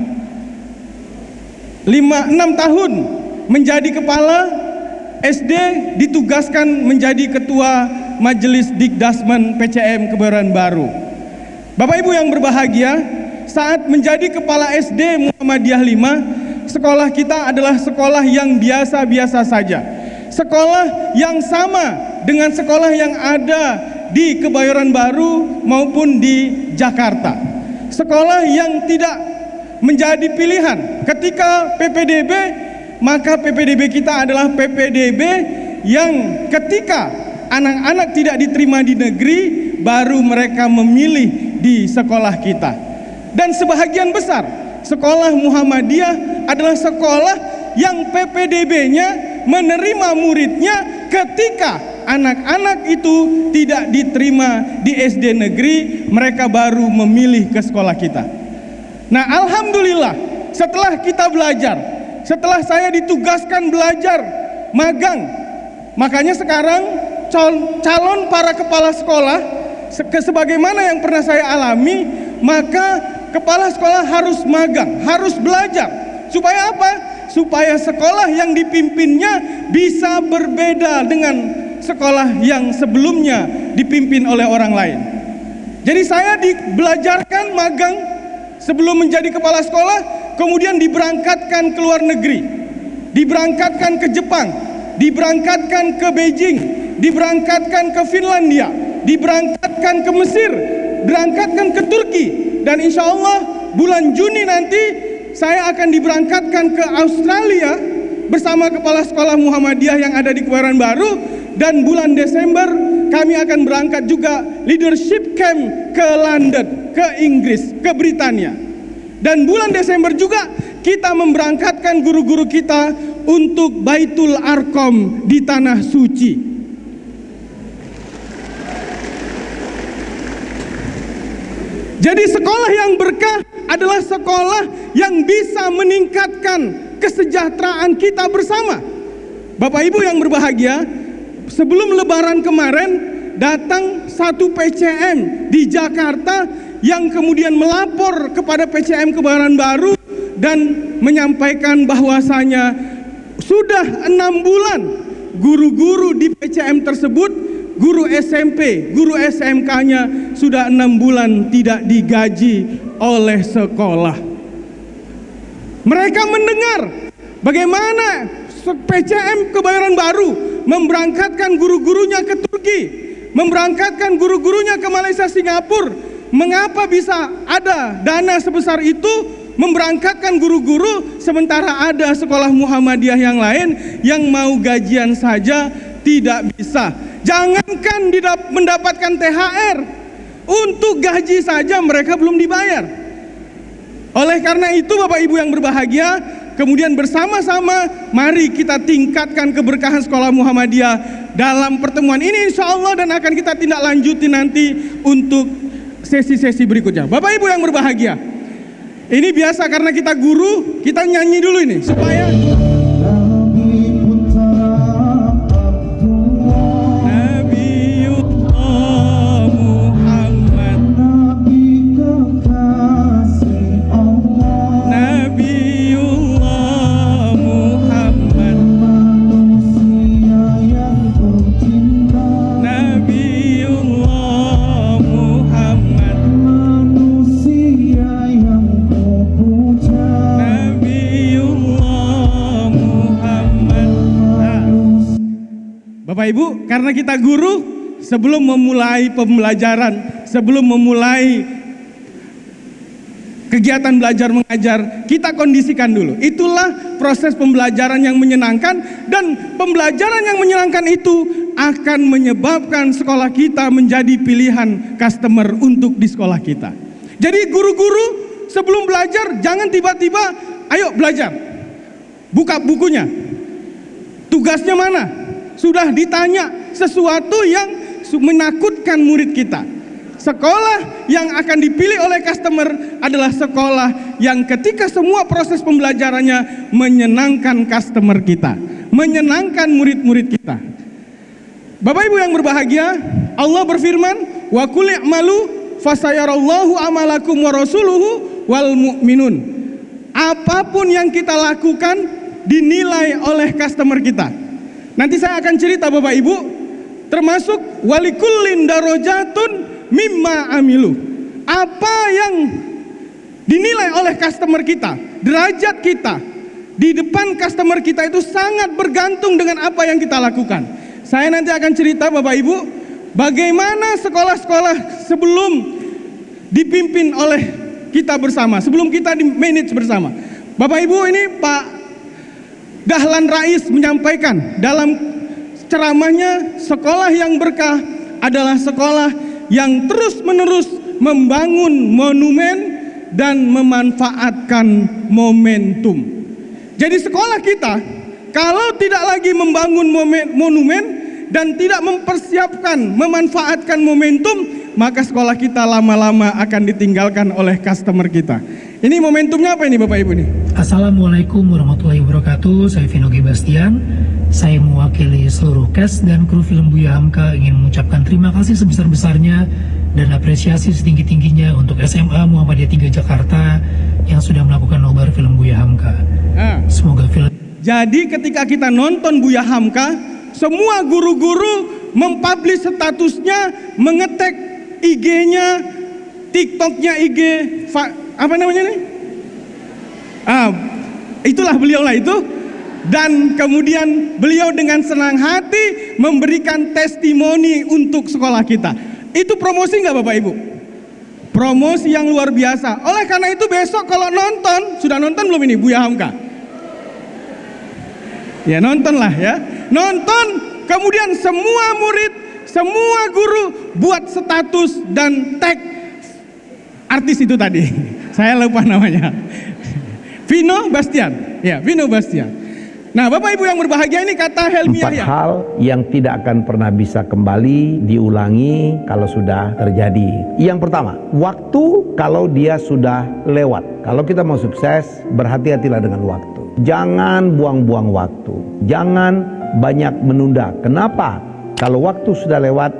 tahun menjadi kepala SD, ditugaskan menjadi ketua Majelis Dikdasmen PCM Kebayoran Baru. Bapak Ibu yang berbahagia, saat menjadi kepala SD Muhammadiyah 5, sekolah kita adalah sekolah yang biasa-biasa saja. Sekolah yang sama dengan sekolah yang ada di Kebayoran Baru maupun di Jakarta. Sekolah yang tidak menjadi pilihan ketika PPDB, maka PPDB kita adalah PPDB yang ketika anak-anak tidak diterima di negeri, baru mereka memilih di sekolah kita. Dan sebahagian besar sekolah Muhammadiyah adalah sekolah yang PPDB-nya menerima muridnya ketika anak-anak itu tidak diterima di SD negeri, mereka baru memilih ke sekolah kita. Nah, alhamdulillah setelah kita belajar, setelah saya ditugaskan belajar magang, makanya sekarang calon para kepala sekolah, sebagaimana yang pernah saya alami, maka kepala sekolah harus magang, harus belajar. Supaya apa? Supaya sekolah yang dipimpinnya bisa berbeda dengan sekolah yang sebelumnya dipimpin oleh orang lain. Jadi saya dibelajarkan magang sebelum menjadi kepala sekolah, kemudian diberangkatkan ke luar negeri, diberangkatkan ke Jepang, diberangkatkan ke Beijing, diberangkatkan ke Finlandia, diberangkatkan ke Mesir, berangkatkan ke Turki, dan insya Allah bulan Juni nanti saya akan diberangkatkan ke Australia bersama kepala sekolah Muhammadiyah yang ada di Kebayoran Baru, dan bulan Desember kami akan berangkat juga leadership camp ke London, ke Inggris, ke Britania. Dan bulan Desember juga kita memberangkatkan guru-guru kita untuk Baitul Arqam di Tanah Suci. Jadi sekolah yang berkah adalah sekolah yang bisa meningkatkan kesejahteraan kita bersama. Bapak Ibu yang berbahagia, sebelum Lebaran kemarin datang satu PCM di Jakarta yang kemudian melapor kepada PCM Kebayoran Baru dan menyampaikan bahwasanya sudah 6 bulan guru-guru di PCM tersebut, guru SMP, guru SMK-nya sudah 6 bulan tidak digaji oleh sekolah. Mereka mendengar bagaimana PCM Kebayoran Baru memberangkatkan guru-gurunya ke Turki, memberangkatkan guru-gurunya ke Malaysia, Singapura. Mengapa bisa ada dana sebesar itu memberangkatkan guru-guru, sementara ada sekolah Muhammadiyah yang lain yang mau gajian saja tidak bisa. Jangankan mendapatkan THR, untuk gaji saja mereka belum dibayar. Oleh karena itu Bapak Ibu yang berbahagia, kemudian bersama-sama mari kita tingkatkan keberkahan sekolah Muhammadiyah dalam pertemuan ini insya Allah, dan akan kita tindak lanjuti nanti untuk sesi-sesi berikutnya. Bapak Ibu yang berbahagia, ini biasa karena kita guru, kita nyanyi dulu ini supaya Bapak Ibu, karena kita guru, sebelum memulai pembelajaran, sebelum memulai kegiatan belajar mengajar, kita kondisikan dulu. Itulah proses pembelajaran yang menyenangkan, dan pembelajaran yang menyenangkan itu akan menyebabkan sekolah kita menjadi pilihan customer untuk di sekolah kita. Jadi guru-guru sebelum belajar jangan tiba-tiba ayo belajar, buka bukunya, tugasnya mana, sudah ditanya sesuatu yang menakutkan murid kita. Sekolah yang akan dipilih oleh customer adalah sekolah yang ketika semua proses pembelajarannya menyenangkan customer kita, menyenangkan murid-murid kita. Bapak Ibu yang berbahagia, Allah berfirman, wa qul i'malu fasayarallahu amalakum wa rasuluhu wal mu'minun. Apapun yang kita lakukan dinilai oleh customer kita. Nanti saya akan cerita Bapak Ibu, termasuk walikullin darajatun mimma amilu. Apa yang dinilai oleh customer kita, derajat kita di depan customer kita itu sangat bergantung dengan apa yang kita lakukan. Saya nanti akan cerita Bapak Ibu, bagaimana sekolah-sekolah sebelum dipimpin oleh kita bersama, sebelum kita di manage bersama. Bapak Ibu, ini Pak Dahlan Rais menyampaikan dalam ceramahnya, sekolah yang berkah adalah sekolah yang terus-menerus membangun monumen dan memanfaatkan momentum. Jadi sekolah kita kalau tidak lagi membangun monumen dan tidak mempersiapkan, memanfaatkan momentum, maka sekolah kita lama-lama akan ditinggalkan oleh customer kita. Ini momentumnya apa ini Bapak Ibu nih? Assalamualaikum warahmatullahi wabarakatuh. Saya Vino G. Bastian. Saya mewakili seluruh cast dan kru film Buya Hamka ingin mengucapkan terima kasih sebesar-besarnya dan apresiasi setinggi-tingginya untuk SMA Muhammadiyah 3 Jakarta yang sudah melakukan nobar film Buya Hamka. Semoga film. Jadi ketika kita nonton Buya Hamka, semua guru-guru mempublish statusnya, mengetek IG-nya, TikTok-nya IG, apa namanya nih? Itulah beliau lah itu. Dan kemudian beliau dengan senang hati memberikan testimoni untuk sekolah kita. Itu promosi nggak Bapak Ibu? Promosi yang luar biasa. Oleh karena itu besok kalau nonton, sudah nonton belum ini Buya Hamka? Ya nontonlah ya. Nonton, kemudian semua murid, semua guru buat status dan tag artis itu tadi. Saya lupa namanya. Vino Bastian. Ya, Vino Bastian. Nah, Bapak Ibu yang berbahagia, ini kata Helmi Yahya. 4 hal yang tidak akan pernah bisa kembali diulangi kalau sudah terjadi. Yang pertama, waktu kalau dia sudah lewat. Kalau kita mau sukses, berhati-hatilah dengan waktu. Jangan buang-buang waktu. Jangan banyak menunda. Kenapa? Kalau waktu sudah lewat,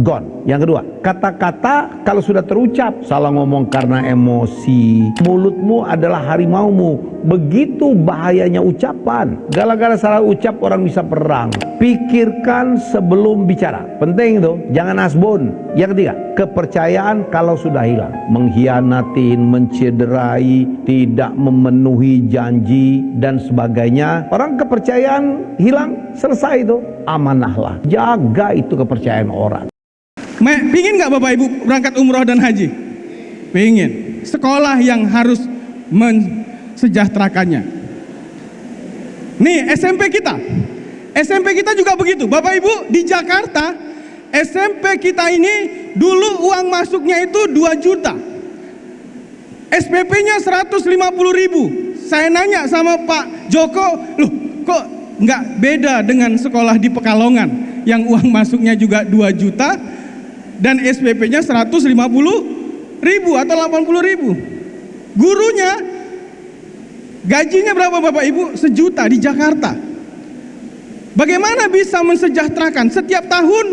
gone. Yang kedua, kata-kata kalau sudah terucap, salah ngomong karena emosi, mulutmu adalah harimaumu. Begitu bahayanya ucapan. Gara-gara salah ucap orang bisa perang. Pikirkan sebelum bicara. Penting itu, jangan asbun. Yang ketiga, kepercayaan kalau sudah hilang. Mengkhianatin, mencederai, tidak memenuhi janji dan sebagainya. Orang kepercayaan hilang, selesai itu. Amanahlah. Jaga itu kepercayaan orang. Pingin nggak Bapak Ibu berangkat umroh dan haji? Pingin. Sekolah yang harus mensejahterakannya. Nih SMP kita juga begitu. Bapak Ibu di Jakarta, SMP kita ini dulu uang masuknya itu 2 juta. SPP-nya 150.000. Saya nanya sama Pak Joko, loh kok nggak beda dengan sekolah di Pekalongan yang uang masuknya juga 2 juta dan SPP-nya 150.000 atau 80.000. Gurunya gajinya berapa Bapak Ibu? 1 juta di Jakarta. Bagaimana bisa mensejahterakan? Setiap tahun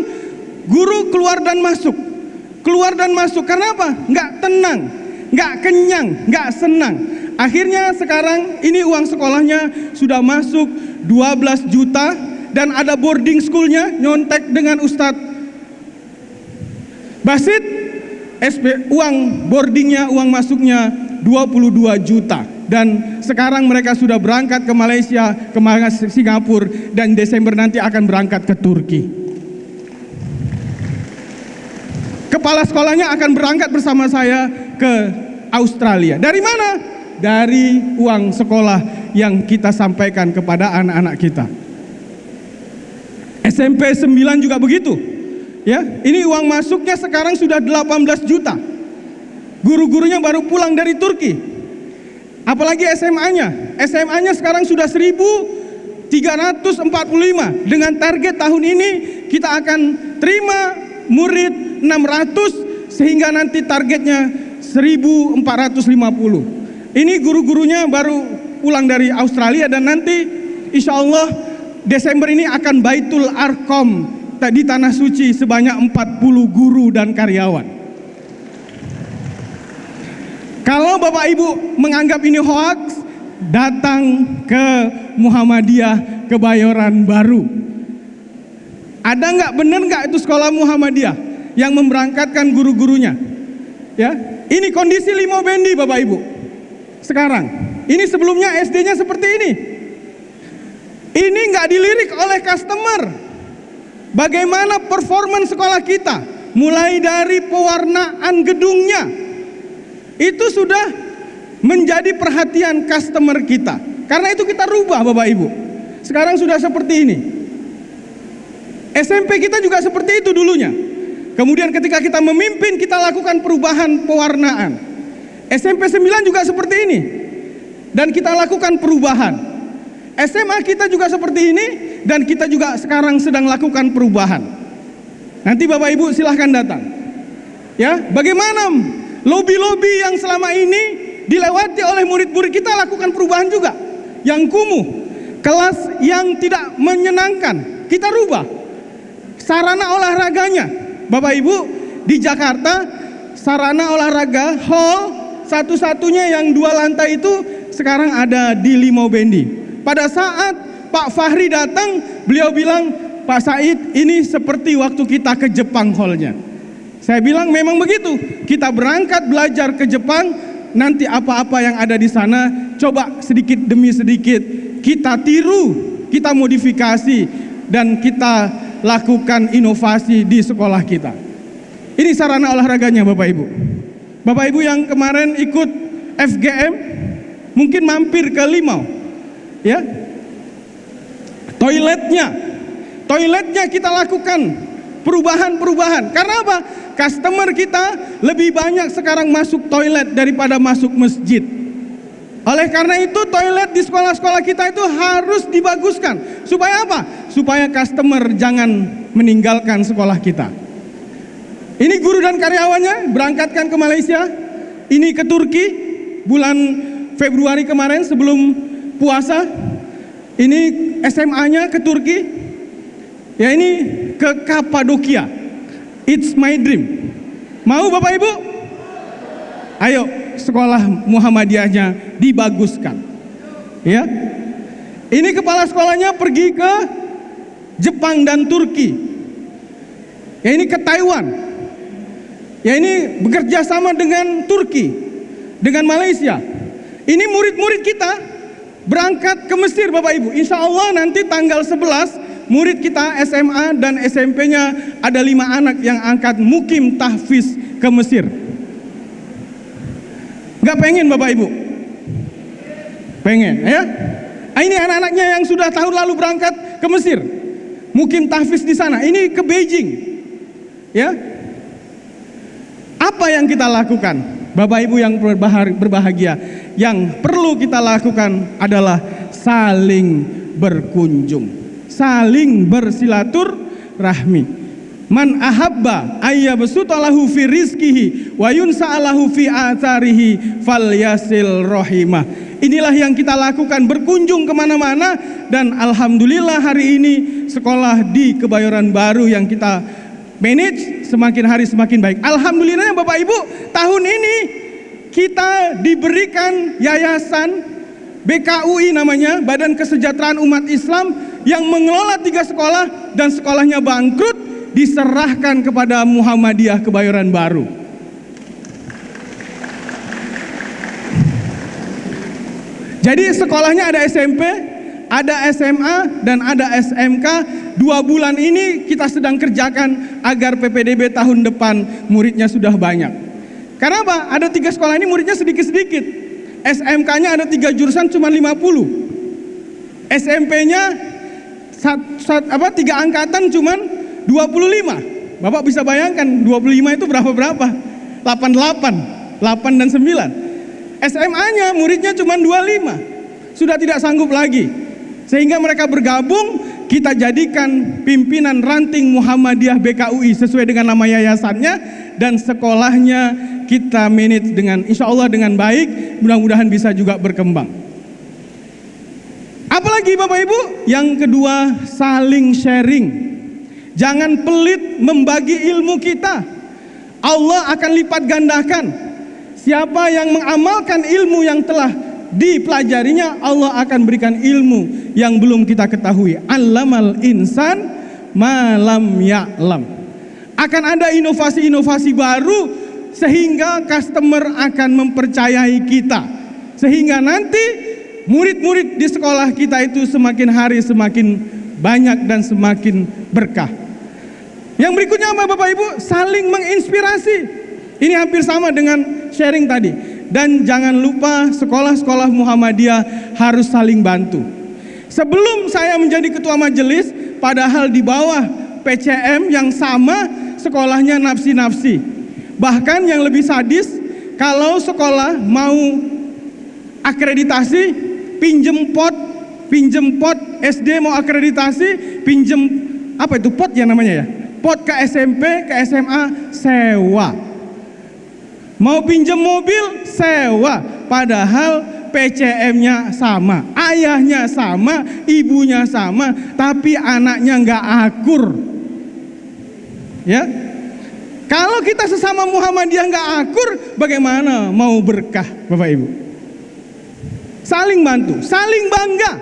guru keluar dan masuk. Keluar dan masuk. Karena apa? Nggak tenang, nggak kenyang, nggak senang. Akhirnya sekarang ini uang sekolahnya sudah masuk 12 juta dan ada boarding schoolnya, nyontek dengan Ustadz Basit, uang boardingnya, uang masuknya 22 juta. dan sekarang mereka sudah berangkat ke Malaysia, ke Singapura, dan Desember nanti akan berangkat ke Turki. Kepala sekolahnya akan berangkat bersama saya ke Australia. Dari mana? Dari uang sekolah yang kita sampaikan kepada anak-anak kita. SMP 9 juga begitu. Ya, ini uang masuknya sekarang sudah 18 juta. Guru-gurunya baru pulang dari Turki. Apalagi SMA-nya. SMA-nya sekarang sudah 1.345. Dengan target tahun ini kita akan terima murid 600 sehingga nanti targetnya 1.450. Ini guru-gurunya baru pulang dari Australia dan nanti insya Allah Desember ini akan Baitul Arqam di Tanah Suci sebanyak 40 guru dan karyawan. Kalau Bapak Ibu menganggap ini hoax, datang ke Muhammadiyah Kebayoran Baru. Ada nggak, bener nggak itu sekolah Muhammadiyah yang memberangkatkan guru-gurunya? Ya, ini kondisi Limau Bendi Bapak Ibu. Sekarang, ini sebelumnya SD-nya seperti ini. Ini nggak dilirik oleh customer. Bagaimana performance sekolah kita, mulai dari pewarnaan gedungnya, itu sudah menjadi perhatian customer kita. Karena itu kita rubah Bapak Ibu. Sekarang sudah seperti ini. SMP kita juga seperti itu dulunya. Kemudian ketika kita memimpin, kita lakukan perubahan pewarnaan. SMP 9 juga seperti ini. Dan kita lakukan perubahan. SMA kita juga seperti ini, dan kita juga sekarang sedang lakukan perubahan. Nanti Bapak Ibu silahkan datang. Ya, bagaimana lobi-lobi yang selama ini dilewati oleh murid-murid kita, lakukan perubahan juga. Yang kumuh, kelas yang tidak menyenangkan, kita rubah. Sarana olahraganya, Bapak Ibu, di Jakarta sarana olahraga hall satu-satunya yang 2 lantai itu sekarang ada di Limau Bendi. Pada saat Pak Fahri datang, beliau bilang, Pak Said, ini seperti waktu kita ke Jepang hallnya. Saya bilang memang begitu. Kita berangkat belajar ke Jepang, nanti apa-apa yang ada di sana, coba sedikit demi sedikit kita tiru, kita modifikasi, dan kita lakukan inovasi di sekolah kita. Ini sarana olahraganya Bapak Ibu. Bapak Ibu yang kemarin ikut FGM, mungkin mampir ke Limau. Ya, toiletnya kita lakukan perubahan. Karena apa? Customer kita lebih banyak sekarang masuk toilet daripada masuk masjid. Oleh karena itu toilet di sekolah-sekolah kita itu harus dibaguskan. Supaya apa? Supaya customer jangan meninggalkan sekolah kita. Ini guru dan karyawannya berangkatkan ke Malaysia. Ini ke Turki bulan Februari kemarin sebelum puasa. Ini SMA-nya ke Turki. Ya, ini ke Kapadokia. It's my dream. Mau Bapak Ibu? Ayo, sekolah Muhammadiyahnya dibaguskan. Ya. Ini kepala sekolahnya pergi ke Jepang dan Turki. Ya, ini ke Taiwan. Ya, ini bekerja sama dengan Turki, dengan Malaysia. Ini murid-murid kita berangkat ke Mesir Bapak Ibu. Insya Allah nanti tanggal 11 murid kita SMA dan SMP-nya ada 5 anak yang angkat mukim tahfiz ke Mesir. Gak pengen Bapak Ibu? Pengen ya? Ini anak-anaknya yang sudah tahun lalu berangkat ke Mesir, mukim tahfiz di sana. Ini ke Beijing. Ya. Apa yang kita lakukan? Bapak Ibu yang berbahagia, yang perlu kita lakukan adalah saling berkunjung, saling bersilaturahmi. Man ahabba ayyabsutalahu fi rizqihi wa yunsa'alahu fi atharihi falyasil rahimah. Inilah yang kita lakukan, berkunjung kemana-mana. Dan alhamdulillah hari ini sekolah di Kebayoran Baru yang kita manage semakin hari semakin baik. Alhamdulillah Bapak Ibu, tahun ini kita diberikan yayasan BKUI namanya, Badan Kesejahteraan Umat Islam, yang mengelola 3 sekolah dan sekolahnya bangkrut, diserahkan kepada Muhammadiyah Kebayoran Baru. Jadi sekolahnya ada SMP, ada SMA, dan ada SMK. 2 bulan ini kita sedang kerjakan agar PPDB tahun depan muridnya sudah banyak. Karena apa? Ada 3 sekolah ini muridnya sedikit-sedikit. SMK-nya ada 3 jurusan cuma 50. SMP-nya 3 angkatan cuma 25. Bapak bisa bayangkan 25 itu berapa? 88, 8 dan 9. SMA-nya muridnya cuma 25. Sudah tidak sanggup lagi. Sehingga mereka bergabung, kita jadikan pimpinan ranting Muhammadiyah BKUI sesuai dengan nama yayasannya, dan sekolahnya kita manage dengan insya Allah dengan baik, mudah-mudahan bisa juga berkembang. Apalagi Bapak Ibu, yang kedua saling sharing. Jangan pelit membagi ilmu kita. Allah akan lipat gandakan. Siapa yang mengamalkan ilmu yang telah dipelajarinya, Allah akan berikan ilmu yang belum kita ketahui. Allamal insan ma lam ya'lam. Akan ada inovasi-inovasi baru sehingga customer akan mempercayai kita. Sehingga nanti murid-murid di sekolah kita itu semakin hari semakin banyak dan semakin berkah. Yang berikutnya apa Bapak Ibu? Saling menginspirasi. Ini hampir sama dengan sharing tadi. Dan jangan lupa sekolah-sekolah Muhammadiyah harus saling bantu. Sebelum saya menjadi ketua majelis, padahal di bawah PCM yang sama, sekolahnya nafsi-nafsi. Bahkan yang lebih sadis, kalau sekolah mau akreditasi, pinjem pot SD mau akreditasi, pinjem apa itu pot ya namanya ya, pot ke SMP, ke SMA, sewa. Mau pinjem mobil, sewa. Padahal PCM-nya sama, ayahnya sama, ibunya sama, tapi anaknya nggak akur. Ya, kalau kita sesama Muhammadiyah nggak akur, bagaimana mau berkah, Bapak Ibu? Saling bantu, saling bangga.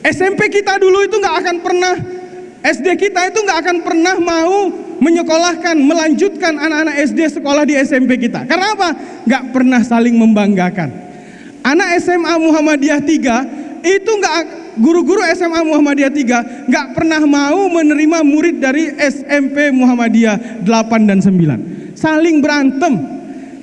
SMP kita dulu itu nggak akan pernah, SD kita itu nggak akan pernah mau menyekolahkan, melanjutkan anak-anak SD sekolah di SMP kita. Karena apa? Nggak pernah saling membanggakan. Anak SMA Muhammadiyah 3 itu guru-guru SMA Muhammadiyah 3 nggak pernah mau menerima murid dari SMP Muhammadiyah 8 dan 9. Saling berantem,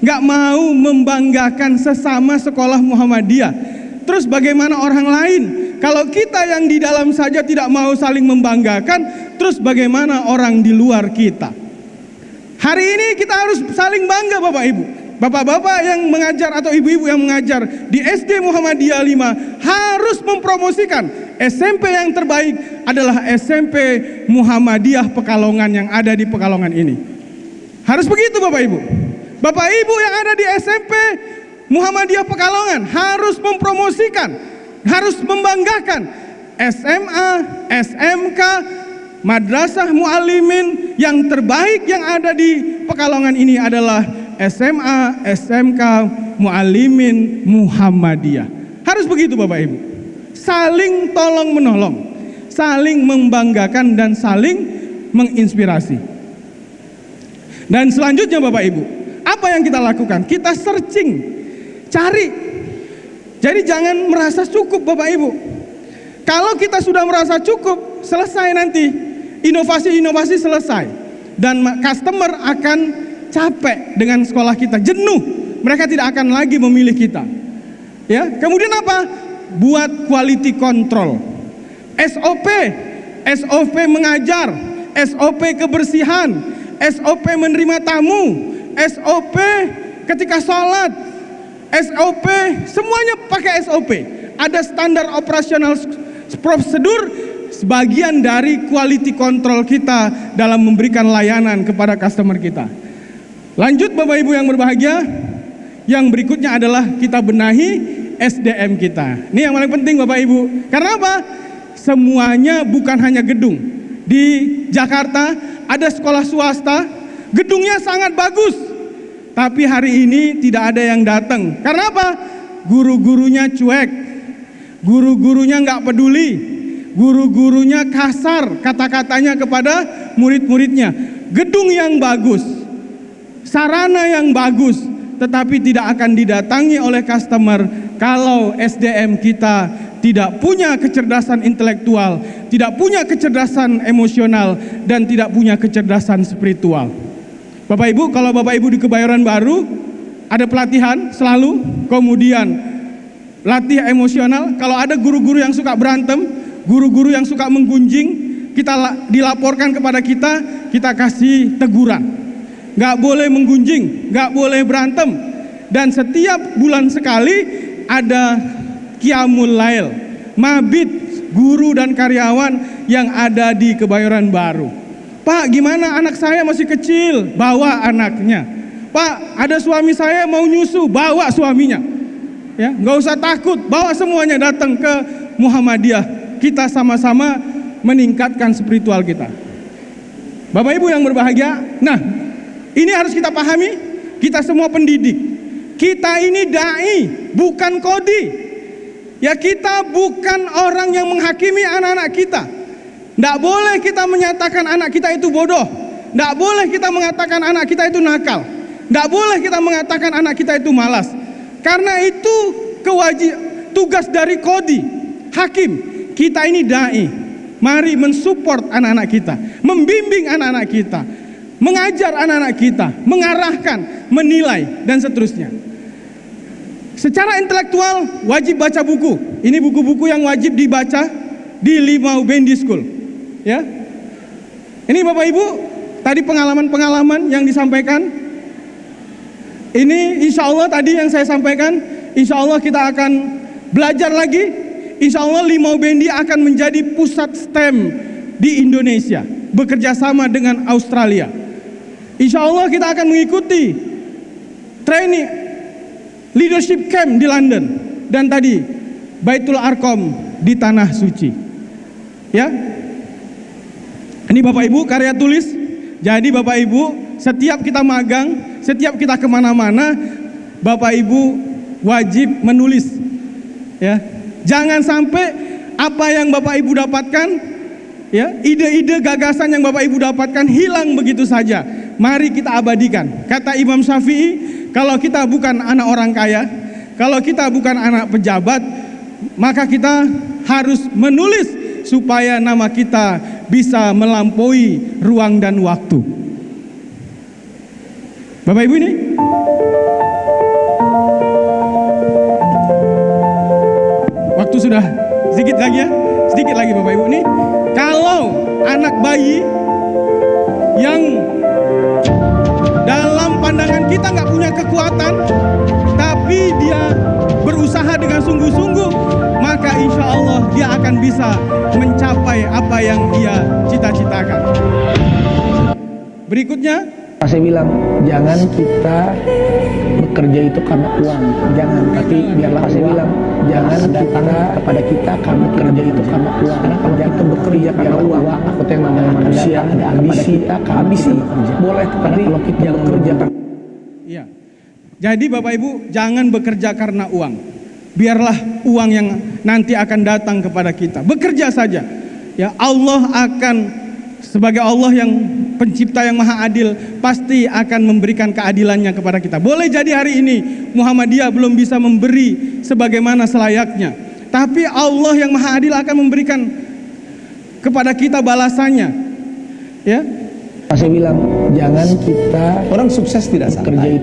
nggak mau membanggakan sesama sekolah Muhammadiyah. Terus bagaimana orang lain? Kalau kita yang di dalam saja tidak mau saling membanggakan, terus bagaimana orang di luar kita? Hari ini kita harus saling bangga Bapak Ibu. Bapak-bapak yang mengajar atau ibu-ibu yang mengajar di SD Muhammadiyah 5 harus mempromosikan SMP yang terbaik adalah SMP Muhammadiyah Pekalongan yang ada di Pekalongan ini. Harus begitu Bapak Ibu. Bapak Ibu yang ada di SMP Muhammadiyah Pekalongan harus mempromosikan, harus membanggakan SMA, SMK, Madrasah Muallimin yang terbaik yang ada di Pekalongan ini adalah SMA, SMK, Muallimin Muhammadiyah. Harus begitu Bapak Ibu. Saling tolong menolong, saling membanggakan dan saling menginspirasi. Dan selanjutnya Bapak Ibu, apa yang kita lakukan? Kita searching, cari. Jadi jangan merasa cukup Bapak Ibu. Kalau kita sudah merasa cukup, selesai nanti. Inovasi-inovasi selesai. Dan customer akan capek dengan sekolah kita, jenuh. Mereka tidak akan lagi memilih kita. Ya, kemudian apa? Buat quality control. SOP mengajar, SOP kebersihan, SOP menerima tamu, SOP ketika sholat, SOP, semuanya pakai SOP. Ada standar operasional prosedur, sebagian dari quality control kita dalam memberikan layanan kepada customer kita. Lanjut Bapak Ibu yang berbahagia, yang berikutnya adalah kita benahi SDM kita. Ini yang paling penting Bapak Ibu. Karena apa? Semuanya bukan hanya gedung. Di Jakarta ada sekolah swasta, gedungnya sangat bagus. Tapi hari ini tidak ada yang datang. Karena apa? Guru-gurunya cuek, guru-gurunya nggak peduli, guru-gurunya kasar kata-katanya kepada murid-muridnya. Gedung yang bagus, sarana yang bagus, tetapi tidak akan didatangi oleh customer kalau SDM kita tidak punya kecerdasan intelektual, tidak punya kecerdasan emosional, dan tidak punya kecerdasan spiritual. Bapak Ibu, kalau Bapak Ibu di Kebayoran Baru ada pelatihan selalu, kemudian latih emosional. Kalau ada guru-guru yang suka berantem, guru-guru yang suka menggunjing, dilaporkan kepada kita kasih teguran. Nggak boleh menggunjing, nggak boleh berantem. Dan setiap bulan sekali ada Qiyamul Lail, mabit guru dan karyawan yang ada di Kebayoran Baru. Pak, gimana anak saya masih kecil? Bawa anaknya. Pak, ada suami saya mau nyusu, bawa suaminya. Ya, nggak usah takut, bawa semuanya datang ke Muhammadiyah. Kita sama-sama meningkatkan spiritual kita. Bapak Ibu yang berbahagia, nah ini harus kita pahami, kita semua pendidik. Kita ini dai, bukan kodi. Ya, kita bukan orang yang menghakimi anak-anak kita. Tidak boleh kita menyatakan anak kita itu bodoh. Tidak boleh kita mengatakan anak kita itu nakal. Tidak boleh kita mengatakan anak kita itu malas. Karena itu tugas dari kodi, hakim. Kita ini dai. Mari mensupport anak-anak kita, membimbing anak-anak kita, mengajar anak-anak kita, mengarahkan, menilai, dan seterusnya. Secara intelektual wajib baca buku. Ini buku-buku yang wajib dibaca di Limau Bendi School. Ya, ini Bapak Ibu, tadi pengalaman-pengalaman yang disampaikan. Ini insya Allah tadi yang saya sampaikan, insya Allah kita akan belajar lagi. Insya Allah Limau Bendi akan menjadi pusat STEM di Indonesia, bekerja sama dengan Australia. Insya Allah kita akan mengikuti training leadership camp di London, dan tadi Baitul Arqam di Tanah Suci. Ya, ini Bapak Ibu karya tulis. Jadi Bapak Ibu, setiap kita magang, setiap kita kemana-mana, Bapak Ibu wajib menulis. Ya, jangan sampai apa yang Bapak Ibu dapatkan, ya, ide-ide gagasan yang Bapak Ibu dapatkan hilang begitu saja. Mari kita abadikan. Kata Imam Syafi'i, kalau kita bukan anak orang kaya, kalau kita bukan anak pejabat, maka kita harus menulis supaya nama kita bisa melampaui ruang dan waktu. Bapak Ibu, ini waktu sudah sedikit lagi ya, sedikit lagi Bapak Ibu. Ini kalau anak bayi yang dalam pandangan kita nggak punya kekuatan, tapi dia berusaha dengan sungguh-sungguh, maka insya Allah dia akan bisa mencapai apa yang dia cita-citakan. Berikutnya, saya bilang jangan kita bekerja itu karena uang, jangan, tapi biarlah saya bilang jangan kita kepada kita karena bekerja itu karena uang. Karena kalau kita bekerja karena uang, aku yang namanya manusia ada ambisi, boleh, tapi kalau kita bekerja karena iya. Jadi Bapak Ibu jangan bekerja karena uang. Biarlah uang yang nanti akan datang kepada kita. Bekerja saja. Ya, Allah akan sebagai Allah yang pencipta yang maha adil pasti akan memberikan keadilannya kepada kita. Boleh jadi hari ini Muhammadiyah belum bisa memberi sebagaimana selayaknya, tapi Allah yang maha adil akan memberikan kepada kita balasannya. Ya, saya bilang jangan kita orang sukses tidak santai.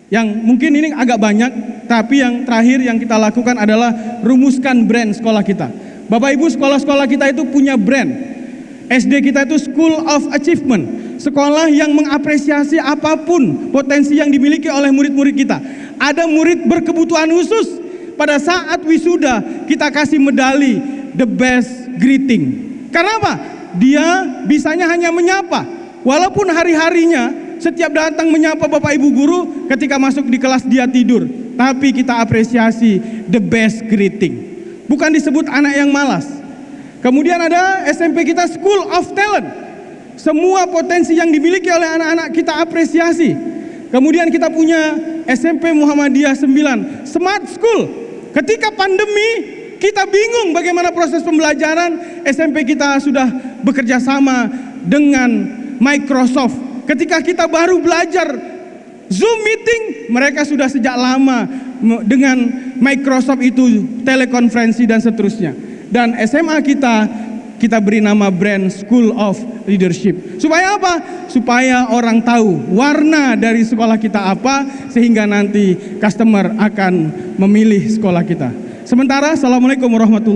Yang mungkin ini agak banyak, tapi yang terakhir yang kita lakukan adalah rumuskan brand sekolah kita. Bapak Ibu, sekolah-sekolah kita itu punya brand. SD kita itu School of Achievement, sekolah yang mengapresiasi apapun potensi yang dimiliki oleh murid-murid kita. Ada murid berkebutuhan khusus, pada saat wisuda kita kasih medali the best greeting. Karena apa? Dia bisanya hanya menyapa, walaupun hari-harinya setiap datang menyapa Bapak Ibu guru, ketika masuk di kelas dia tidur, tapi kita apresiasi the best greeting. Bukan disebut anak yang malas. Kemudian ada SMP kita School of Talent. Semua potensi yang dimiliki oleh anak-anak kita apresiasi. Kemudian kita punya SMP Muhammadiyah 9 Smart School. Ketika pandemi kita bingung bagaimana proses pembelajaran, SMP kita sudah bekerja sama dengan Microsoft Ketika kita baru belajar Zoom meeting, mereka sudah sejak lama dengan Microsoft itu telekonferensi dan seterusnya. Dan SMA kita beri nama brand School of Leadership. Supaya apa? Supaya orang tahu warna dari sekolah kita apa, sehingga nanti customer akan memilih sekolah kita. Sementara, Assalamualaikum warahmatullahi wabarakatuh.